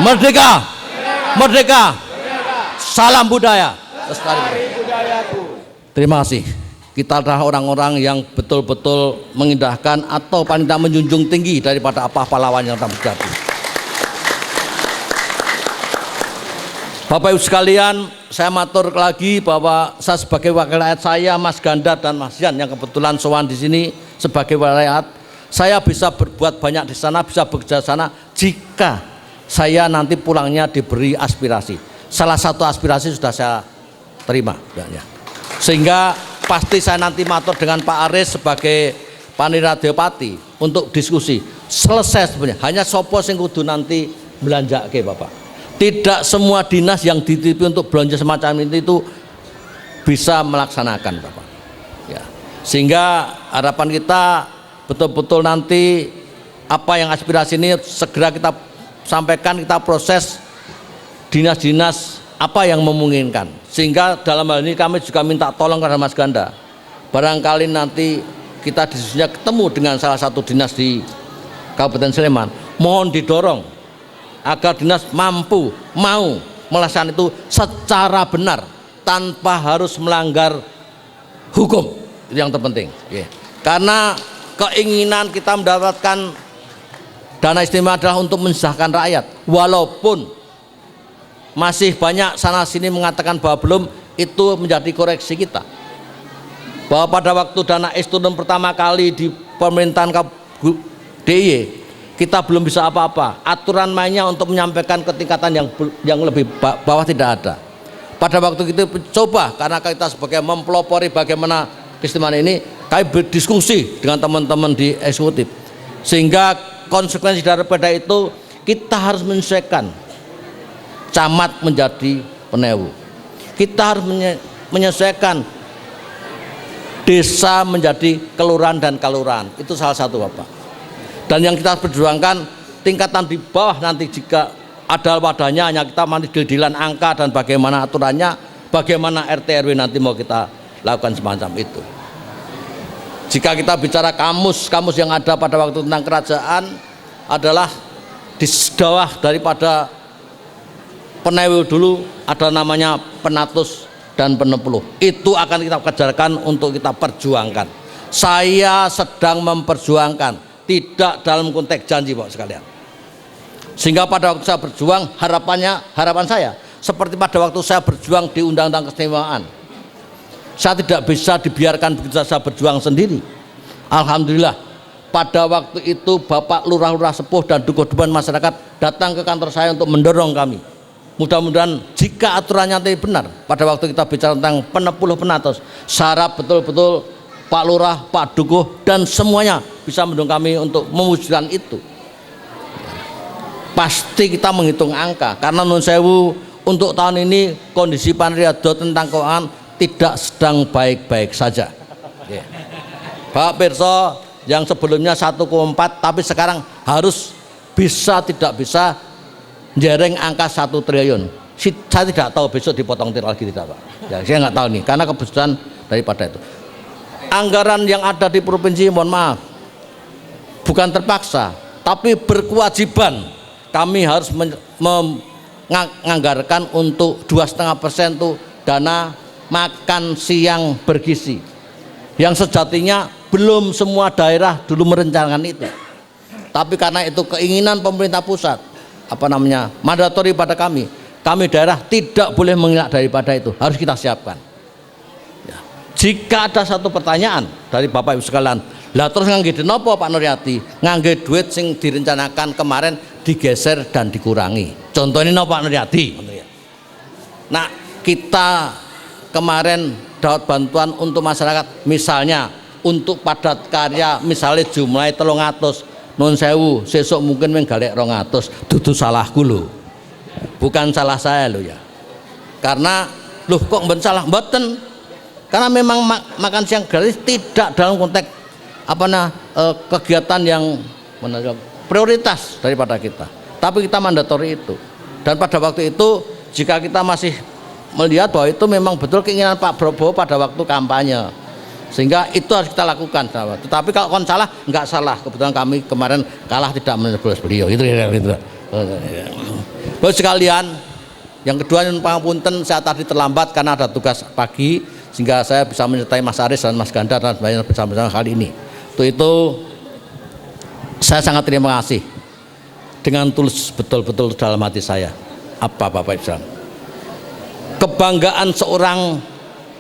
merdeka, merdeka. Salam budaya, lestari budayaku. Terima kasih. Kita adalah orang-orang yang betul-betul mengindahkan atau paling tidak menjunjung tinggi daripada apa pahlawan yang telah terjadi. Bapak Ibu sekalian, saya matur lagi bahwa saya sebagai wakil rakyat, saya, Mas Ganda dan Mas Yan yang kebetulan sowan di sini sebagai wakil rakyat, saya bisa berbuat banyak di sana, bisa bekerja di sana jika saya nanti pulangnya diberi aspirasi. Salah satu aspirasi sudah saya terima, sehingga pasti saya nanti matur dengan Pak Aris sebagai Panira Depati untuk diskusi. Selesai sebenarnya, hanya sopo sing kudu nanti belanjake Bapak. Tidak semua dinas yang dititipi untuk belanja semacam itu bisa melaksanakan Bapak ya. Sehingga harapan kita betul-betul nanti apa yang aspirasi ini segera kita sampaikan, kita proses dinas-dinas apa yang memungkinkan. Sehingga dalam hal ini kami juga minta tolong kepada Mas Ganda, barangkali nanti kita diskusinya ketemu dengan salah satu dinas di Kabupaten Sleman, mohon didorong agar dinas mau melaksanakan itu secara benar tanpa harus melanggar hukum. itu yang terpenting. Karena keinginan kita mendapatkan dana istimewa adalah untuk mensahkan rakyat, walaupun masih banyak sana sini mengatakan bahwa belum, itu menjadi koreksi kita. Bahwa pada waktu dana es turun pertama kali di pemerintahan DIY, kita belum bisa apa-apa. Aturan mainnya untuk menyampaikan ketingkatan yang lebih bawah tidak ada. Pada waktu itu coba, karena kita sebagai mempelopori bagaimana keistimewaan ini, kami berdiskusi dengan teman-teman di eksekutif, sehingga konsekuensi daripada itu kita harus menyesuaikan camat menjadi penewu, kita harus menyesuaikan desa menjadi kelurahan dan kalurahan. Itu salah satu Bapak. Dan yang kita perjuangkan tingkatan di bawah nanti, jika ada wadahnya, hanya kita mandi deal-dealan angka dan bagaimana aturannya, bagaimana RT RW nanti mau kita lakukan semacam itu. Jika kita bicara kamus yang ada pada waktu tentang kerajaan adalah di bawah daripada penewu dulu ada namanya penatus dan penepuluh. Itu akan kita kejarkan untuk kita perjuangkan. Saya sedang memperjuangkan, tidak dalam konteks janji Bapak sekalian. Sehingga pada waktu saya berjuang, harapan saya seperti pada waktu saya berjuang di Undang-Undang Keistimewaan, saya tidak bisa dibiarkan begitu saja berjuang sendiri. Alhamdulillah pada waktu itu Bapak lurah-lurah sepuh dan dukuh-dukuhan masyarakat datang ke kantor saya untuk mendorong kami. Mudah-mudahan jika aturannya tadi benar, pada waktu kita bicara tentang penepuluh penatus, syarat betul-betul Pak Lurah, Pak Dukuh dan semuanya bisa mendukung kami untuk mewujudkan itu. Pasti kita menghitung angka, karena nun sewu untuk tahun ini kondisi Panriado tentang keuangan tidak sedang baik-baik saja. Pak Pirso yang sebelumnya 1,4 tapi sekarang harus bisa tidak bisa jereng angka 1 triliun. Saya tidak tahu besok dipotong lagi tidak Pak. Ya, saya nggak tahu nih karena kebetulan daripada itu. Anggaran yang ada di provinsi, mohon maaf, bukan terpaksa, tapi berkewajiban kami harus menganggarkan untuk 2,5% itu dana makan siang bergizi, yang sejatinya belum semua daerah dulu merencanakan itu, tapi karena itu keinginan pemerintah pusat, mandatori pada kami daerah tidak boleh mengelak daripada itu, harus kita siapkan. Jika ada satu pertanyaan dari Bapak Ibu sekalian, lah terus ngangge napa Pak Nuryati? Ngangge duit sing direncanakan kemarin digeser dan dikurangi. Contohnya napa Pak Nuryati? Nah, kita kemarin dapat bantuan untuk masyarakat, misalnya untuk padat karya, misalnya jumlahnya 300, nun sewu, sesuk mungkin menggalek 200, dudu salahku lho. Bukan salah saya lho ya. Karena loh kok mboten salah, mboten. Karena memang makan siang gratis tidak dalam konteks kegiatan yang prioritas daripada kita, tapi kita mandatori itu. Dan pada waktu itu jika kita masih melihat bahwa itu memang betul keinginan Pak Prabowo pada waktu kampanye, sehingga itu harus kita lakukan. Tetapi kalau kon salah, nggak salah. Kebetulan kami kemarin kalah tidak menegur beliau. Itu. Bapak sekalian, yang kedua pangapunten, saya tadi terlambat karena ada tugas pagi, sehingga saya bisa menyertai Mas Aris dan Mas Ganda dan banyak bersama-sama kali ini. Untuk itu saya sangat terima kasih dengan tulus betul-betul dalam hati saya. Apa Bapak Ibu? Kebanggaan seorang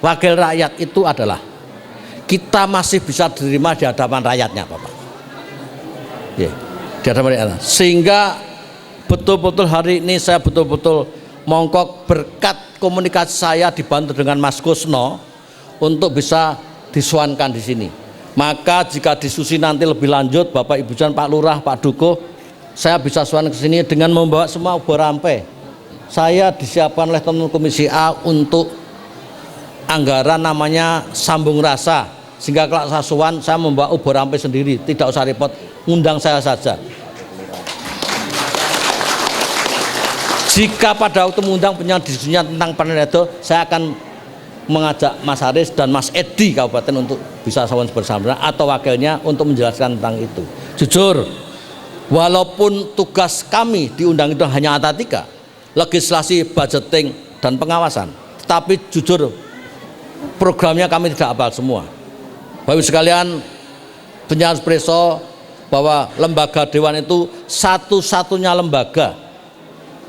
wakil rakyat itu adalah kita masih bisa diterima di hadapan rakyatnya, Bapak. Di hadapan rakyatnya. Sehingga betul-betul hari ini saya betul-betul mongkok berkat komunikasi saya dibantu dengan Mas Kusno untuk bisa disuankan di sini. Maka jika diskusi nanti lebih lanjut, Bapak Ibu dan Pak Lurah, Pak Dukuh, saya bisa suan ke sini dengan membawa semua obor rampe. Saya disiapkan oleh teman Komisi A untuk anggaran namanya sambung rasa, sehingga kalau saya suan saya membawa obor rampe sendiri, tidak usah repot, undang saya saja. Jika pada waktu mengundang diskusinya tentang Panriado, saya akan mengajak Mas Haris dan Mas Edi Kabupaten untuk bisa bersama atau wakilnya untuk menjelaskan tentang itu. Jujur, walaupun tugas kami di undang itu hanya ada 3, legislasi, budgeting, dan pengawasan, tapi jujur programnya kami tidak hafal semua. Bapak Ibu sekalian, penjelasan Preso bahwa lembaga dewan itu satu-satunya lembaga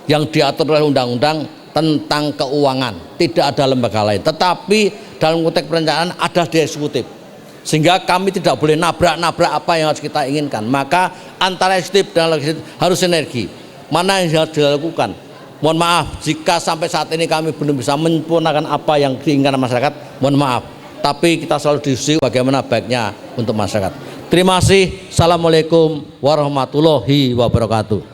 yang diatur oleh undang-undang tentang keuangan. Tidak ada lembaga lain. Tetapi dalam konteks perencanaan ada di eksekutif. Sehingga kami tidak boleh nabrak-nabrak apa yang harus kita inginkan. Maka antara eksekutif dan legislatif harus sinergi. Mana yang harus dilakukan? Mohon maaf jika sampai saat ini kami belum bisa menyempurnakan apa yang diinginkan masyarakat. Mohon maaf. Tapi kita selalu diskusi bagaimana baiknya untuk masyarakat. Terima kasih. Assalamualaikum warahmatullahi wabarakatuh.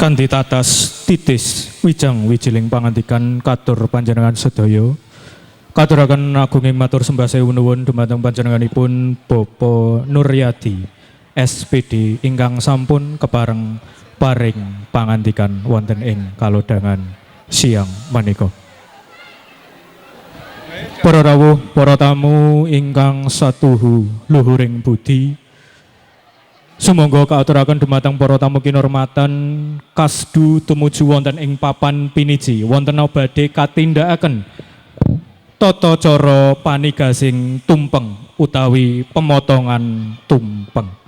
Kanthi tatas titis wijang wijiling pangandikan katur panjenengan sedaya. Katuraken agunging matur sembah sewu nuwun dumateng panjenenganipun Bapak Nuryadi SPD ingkang sampun kepareng paring pangandikan wonten ing kalodhangan siang menika. Para rawuh, para tamu ingkang satuhu luhuring budi, sumangga kaaturaken dumateng para tamu kinurmatan kasdu tumuju wonten ing papan piniji wonten badhe katindakaken tata cara panigasing tumpeng utawi pemotongan tumpeng.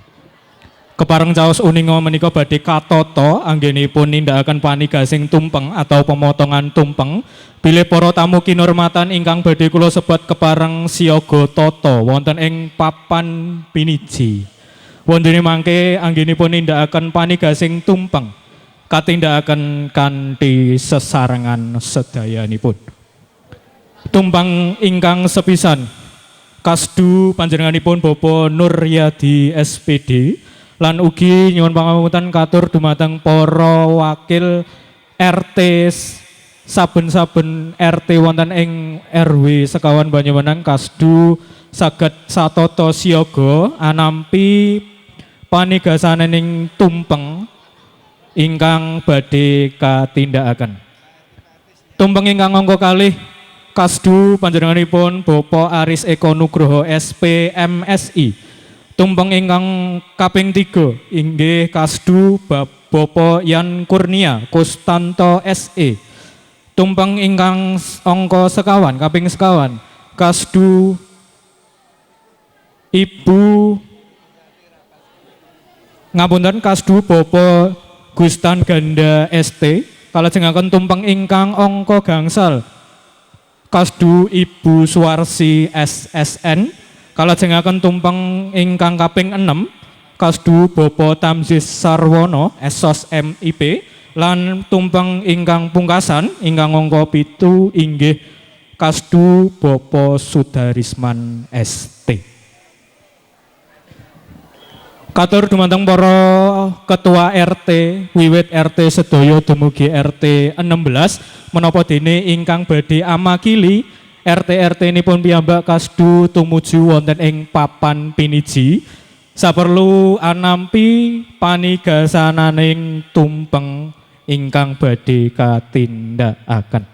Kepareng caos uninga menika badhe katata anggenipun nindakaken panigasing tumpeng atau pemotongan tumpeng bilih para tamu kinurmatan ingkang badhe kula sebat kepareng siaga tata wonten ing papan piniji. Wondene mangke anggenipun nindakaken panigasing tumpeng katindakaken kanthi sesarengan sedayanipun. Tumpang ingkang sepisan kasdu panjenenganipun Bapak Nuryadi SPD lan ugi nyuwun pangapunten katur dumateng para wakil RT saben-saben RT wonten ing RW sekawan Banyuwangen kasdu saged satata siaga anampi panigasaning tumpeng ingkang badhe katindakaken. Tumpeng ingkang angka kalih kasdu panjenenganipun Bapak Aris Eko Nugroho SP MSI. Tumpeng ingkang kaping 3 inggih kasdu Bapak Yan Kurnia Kustanto SE. Tumpeng ingkang angka sekawan kaping sekawan kasdu Ibu ngapunten kasdu Bapak Gustan Ganda ST. Kalajengaken tumpeng ingkang angka gangsal kasdu Ibu Suwarsi SSN. Kalajengaken tumpeng ingkang kaping 6 kasdu Bapak Tamzis Sarwono SOS MIP lan tumpeng ingkang pungkasan ingkang angka 7 inggih kasdu Bapak Sudarisman ST. Katur dumateng para ketua RT wiwit RT sedaya dumugi RT 16 menapa dene ingkang badhe amakili RT nipun piyambak kasdu tumuju wonten ing papan piniji saperlu anampi panigasananing tumpeng ingkang badhe katindakaken.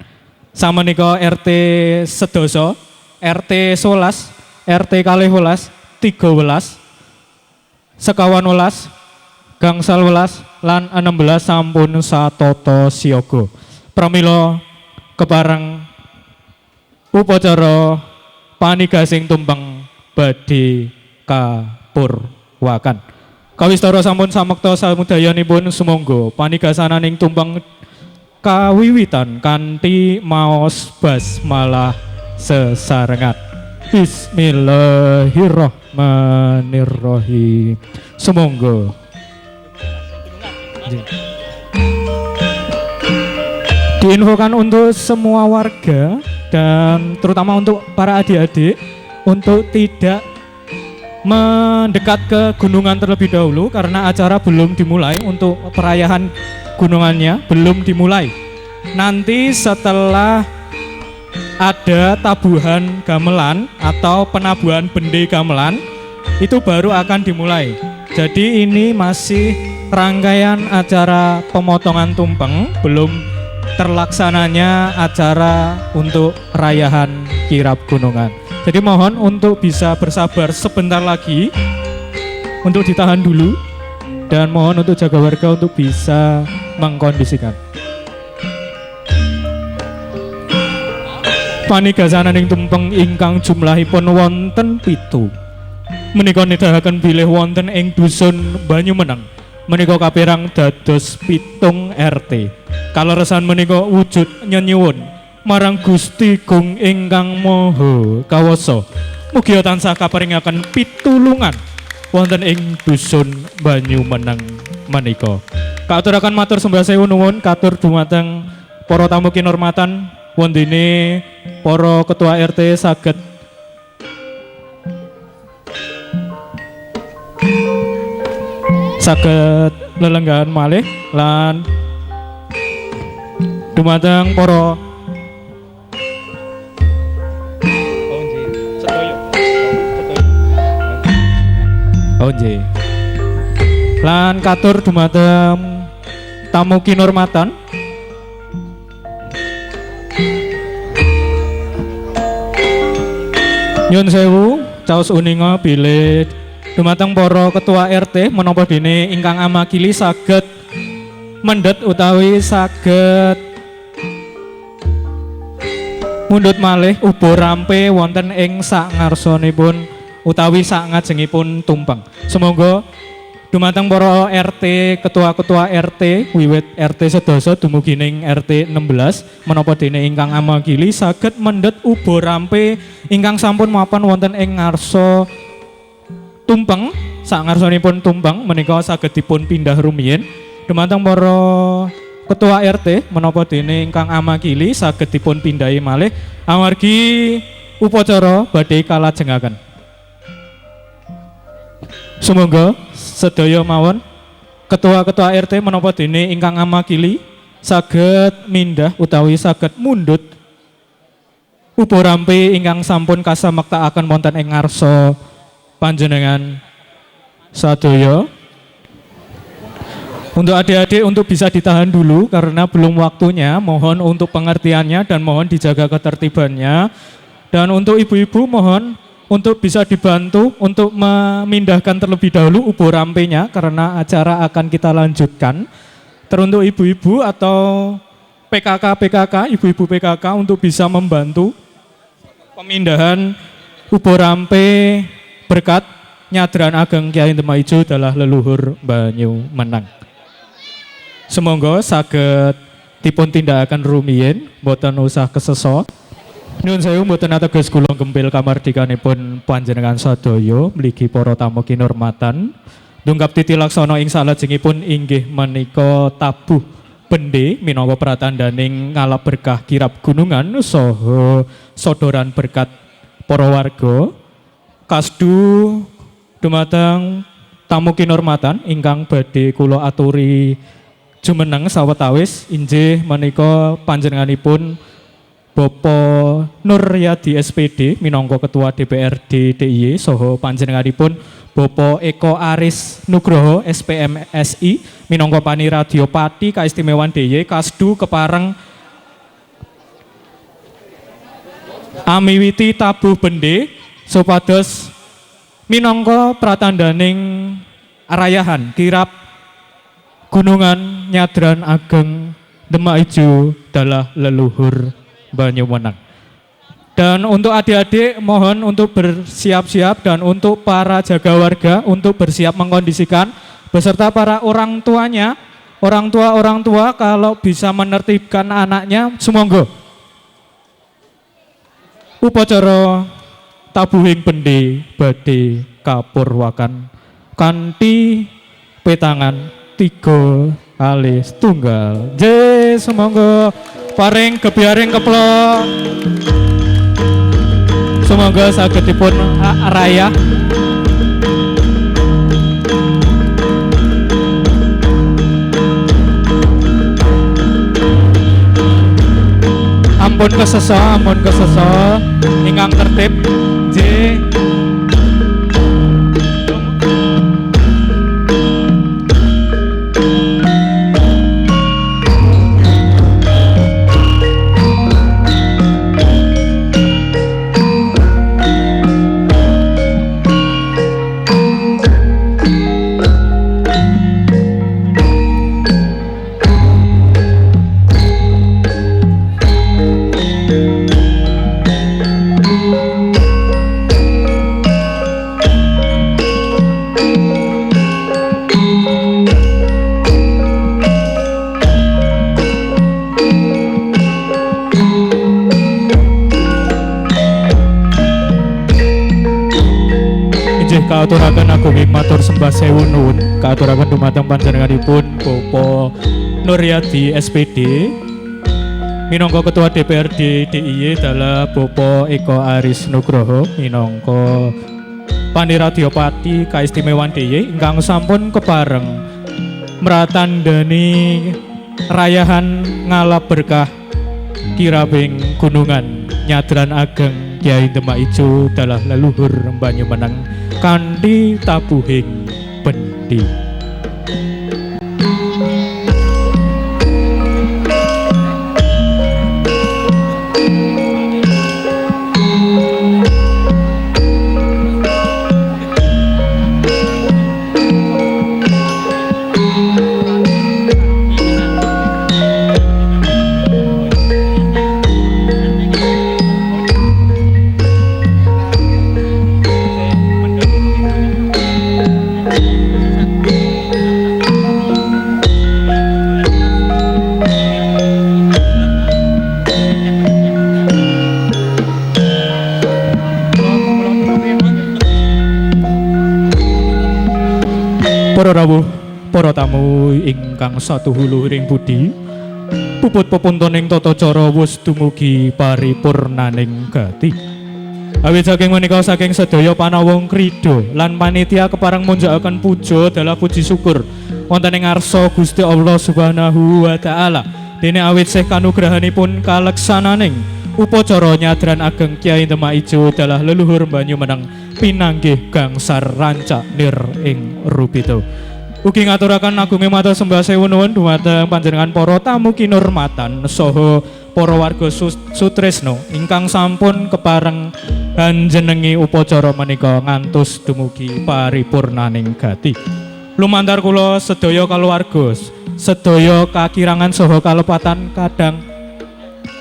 Samenika RT sedasa, RT 11, RT 12, 13, sekawan welas, gangsal welas, lan 16 sampun satata siaga. Pramila kepareng upacara panigasing tumpeng badhe kapurwakan. Kawistara sampun samekta samudayanipun sumangga panigasananing tumpeng kawiwitan kanthi maos basmalah sesarengan. Bismillahirrahmanirrahim. Sumangga. Diinfokan untuk semua warga dan terutama untuk para adik-adik untuk tidak mendekat ke gunungan terlebih dahulu karena acara belum dimulai untuk perayaan gunungannya belum dimulai. Nanti setelah ada tabuhan gamelan atau penabuhan bende gamelan itu baru akan dimulai. Jadi ini masih rangkaian acara pemotongan tumpeng, belum terlaksananya acara untuk perayaan kirap gunungan. Jadi mohon untuk bisa bersabar sebentar lagi, untuk ditahan dulu, dan mohon untuk jaga warga untuk bisa mengkondisikan. Panigasaning tumpeng ingkang jumlahipun wonten 7. Menika nedahaken bilih wonten ing dusun Banyumeneng. Menika kapirang dados 7 RT. Kaleresan menika wujud nyenyuwun marang Gusti Gung ingkang Maha Kawasa. Mugi tansah kaparingaken pitulungan wonten ing dusun Banyumeneng menika. Kaaturaken matur sembah sewu nuwun katur dumateng para tamu kinurmatan wondene para ketua RT saged lelenggahan malih lan dumateng para lan katur dumateng tamu kinurmatan nyun sewu caos uninga bilih dumateng para ketua RT menapa dene ingkang amakili saged mendhet utawi saged mundhut malih ubo rampe wonten ing sak ngarsanipun utawi sak ngajengipun tumpeng. Semoga dumateng para RT, ketua-ketua RT wiwit RT sedasa dumugi ning RT 16 menapa dene ingkang amakili saged mendhet ubo rampe ingkang sampun mapan wonten ing ngarsa tumpeng, sak ngarsanipun tumpeng menika saged dipun pindah rumiyin. Dumateng para ketua RT menapa dene ingkang amakili saged dipun pindahi malih amargi upacara badhe kalajengaken. Semoga sedaya mawon ketua-ketua RT menapa dene ingkang amakili saged mindah utawi saged mundhut ubo rampe ingkang sampun kasamektakaken wonten ing ngarsa panjenengan sadaya. Untuk adik-adik untuk bisa ditahan dulu karena belum waktunya, mohon untuk pengertiannya dan mohon dijaga ketertibannya. Dan untuk ibu-ibu mohon untuk bisa dibantu untuk memindahkan terlebih dahulu ubo rampenya karena acara akan kita lanjutkan. Teruntuk ibu-ibu atau PKK, ibu-ibu PKK untuk bisa membantu pemindahan ubo rampe berkat nyadran ageng Kyai Demak Ijo dalah leluhur Banyumeneng. Semoga saged dipun tindakaken rumiyin, boten usah keseso. Nuwun sewu mboten ateges kula gempil kamardikanipun panjenengan sadaya mligi para tamu kinurmatan. Dungkap titi laksana ing salajengipun inggih menika tabuh bendhe minangka pratandaning ngalap berkah kirab gunungan saha sodoran berkat para warga. Kasdu dumateng tamu kinurmatan ingkang badhe kula aturi jumeneng sawetawis inggih menika panjenenganipun Bapak Nuryadi SPD minangka Ketua DPRD DIY saha panjenenganipun Bapak Eko Aris Nugroho SPMSI minangka Paniradiopati Kaistimewaan DIY kasdu kepareng amiwiti tabuh bendhe supados minangka pratandaning arayahan kirab gunungan nyadran ageng Demak Ijo dalah leluhur Banyumeneng. Dan untuk adik-adik mohon untuk bersiap-siap dan untuk para jaga warga untuk bersiap mengkondisikan beserta para orang tuanya, orang tua kalau bisa menertibkan anaknya sumangga. Upacara tabuhing bendhe badhe kapurwakan kanthi petangan 3 kali setunggal. Sumangga paring kebiaring keplok. Semoga sagedipun raya. Ampun keseso ingkang tertib. kaaturaken agunging matur sembah sewu nuwun kaaturaken dumateng panjenenganipun Bapak Nuryadi SPD minangka Ketua DPRD DIY dalah Bapak Eko Aris Nugroho minangka Paniradyapati Kaistimewaan DIY ingkang sampun kepareng mratandani rayahan ngalap berkah kirabing gunungan nyadran ageng Kyai Demak Ijo dalah leluhur Banyumeneng kanthi tabuhing bendi. Para rawuh, para tamu ingkang satuhu luhuring budi, puput pepuntoning tata cara wus dumugi paripurnaning gati. Awit saking menika saking sedaya panawong krida lan panitia kepareng munjakaken puja dalah puji syukur wonten ing ngarsa Gusti Allah Subhanahu wa taala. Dene awit sih kanugrahanipun kaleksananing upacara nyadran ageng Kyai Demak Ijo dalah leluhur Banyumeneng pinanggih gangsar rancak nir ing rupito. Ugi ngaturaken agunging matur sembah sewu nuwun dumateng panjenengan para tamu kinurmatan saha para warga sutresna ingkang sampun kepareng panjenengi upacara menika ngantos dumugi paripurnaning gati. Lumantar kula sedaya kaluwarga, sedaya kakirangan saha kalepatan kadang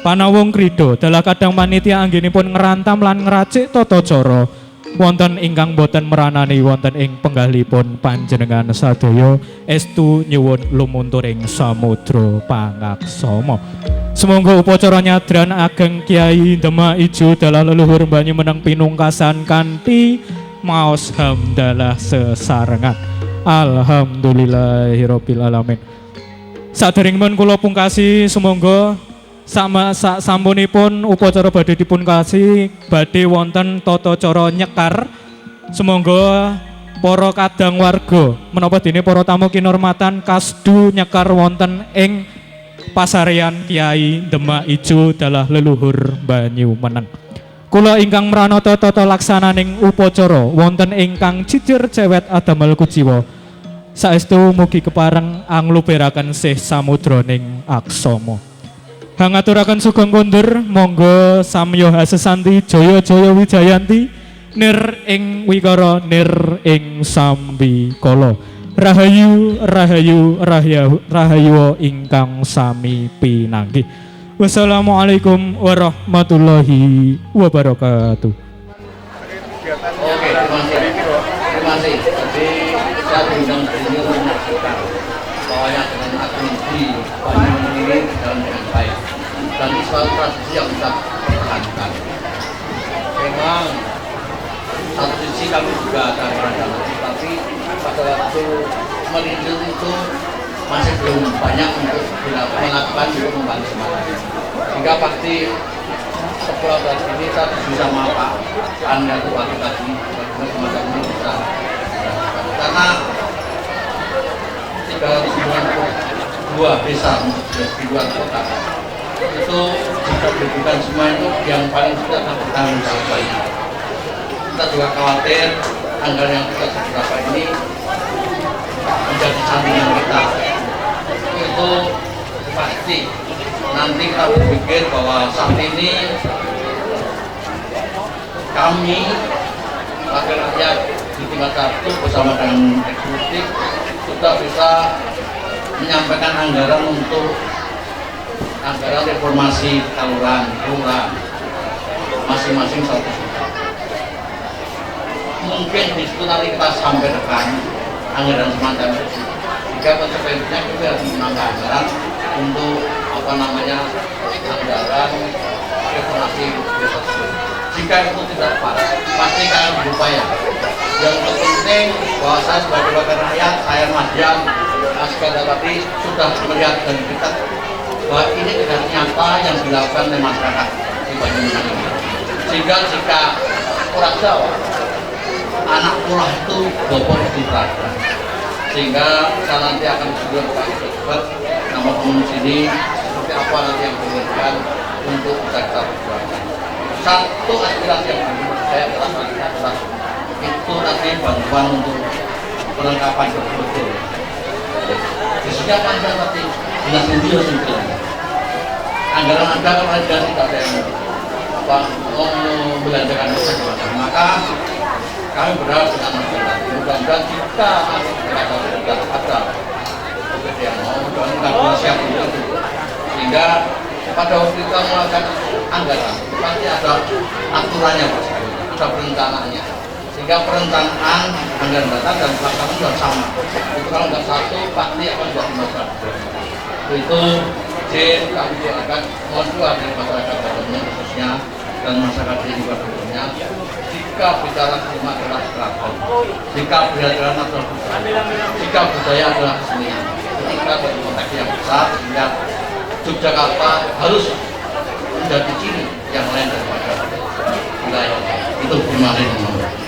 panawong krida dalah kadang panitia anggenipun ngrantam lan ngracik tata cara wonten ingkang boten meranani wonten ing penggalipun panjenengan sadaya estu nyuwun lumunturing samudra pangaksama. Semoga upacara nyadran ageng Kyai Demak Ijo dalah leluhur Banyumeneng pinungkasan kanthi maos hamdalah sesarengan. Alhamdulillahirabbil alamin. Saderengipun kula pungkasi sumangga sampunipun upacara badhe dipungkasi badhe wonten tata cara nyekar. Sumangga para kadang warga menapa dene para tamu kinurmatan kasdu nyekar wonten ing pasarean Kyai Demak Ijo dalah leluhur Banyumeneng. Kula ingkang mranata tata laksananing upacara wonten ingkang cicir cewet adamel kuciwa saestu mugi kepareng angluberaken sih samudraning aksama. Hangaturaken sugeng kondur monggo samya hasesanti jaya-jaya wijayanti nir ing wikara nir ing sambikala. Rahayu rahayu rahayu ingkang sami pinanggih. Wassalamualaikum warahmatullahi wabarakatuh. Oke, terima kasih. Jadi saya diundang beliau menyaksikan bahwanya dengan aktivitas Banyumeneng ini dalam dengan baik. Dan ini suatu tradisi yang kita pertahankan. Memang satu sisi kami juga ada perancangan, tapi pada waktu melintir itu masih belum banyak untuk melakukan untuk membantu semangat. Sehingga pasti sekolah dari ini kita bisa Pak Anda itu pagi-pagi semacam ini bisa karena 392 desa di luar kota itu jika dibutuhkan semua itu yang paling sudah bertanggung jawab. Kita juga khawatir anggaran yang kita seberapa ini menjadi sampingan kita. Itu pasti nanti kita berpikir bahwa saat ini kami wakil rakyat di tingkat 1 bersama dengan eksekutif sudah bisa menyampaikan anggaran untuk anggaran reformasi kelurahan masing-masing 1 juta. Mungkin di situ nanti kita sampaikan anggaran semacam itu. Jika konsekuensinya kita harus menambah anggaran untuk anggaran reformasi desa. Jika itu tidak pas, pasti kalian berupaya. Yang terpenting bahwa saya sebagai wakil rakyat, saya Madiam, Mas Ganda tadi sudah melihat dan dekat bahwa ini tidak nyata yang dilakukan oleh masyarakat di Banyumas ini. Sehingga jika orang Jawa, anak pulah itu bobot kita. Sehingga saya nanti akan juga berdebat nama pengurus ini seperti apa nanti yang diinginkan untuk kita berjuangkan. Satu aspirasi yang saya telah melihat itu tadi bantuan untuk perlengkapan betul-betul. Disediakan tadi dinas sendiri sendiri. Anggaran Anda kalau ada tidak ada yang membelanjakan sesuatu, maka kami berharap dengan masyarakat. Mudah-mudahan jika ada seperti yang mau, mudah-mudahan siap untuk itu. Sehingga pada waktu kita melakukan anggaran, pasti ada aturannya, ada perencanaannya. Sehingga perencanaan anggaran data dan pelaksanaan sudah sama. Itu kalau nggak satu, pasti akan jadi masalah. Itu kami akan mohon doa dari masyarakat Banyumas khususnya dan masyarakat di luar dunia. Jika bicara kelima adalah keraton, jika bicara nasional budaya, jika budaya adalah kesenian, ketika dari konteks yang besar sehingga Yogyakarta harus menjadi ciri yang lain daripada wilayah itu. Terima kasih.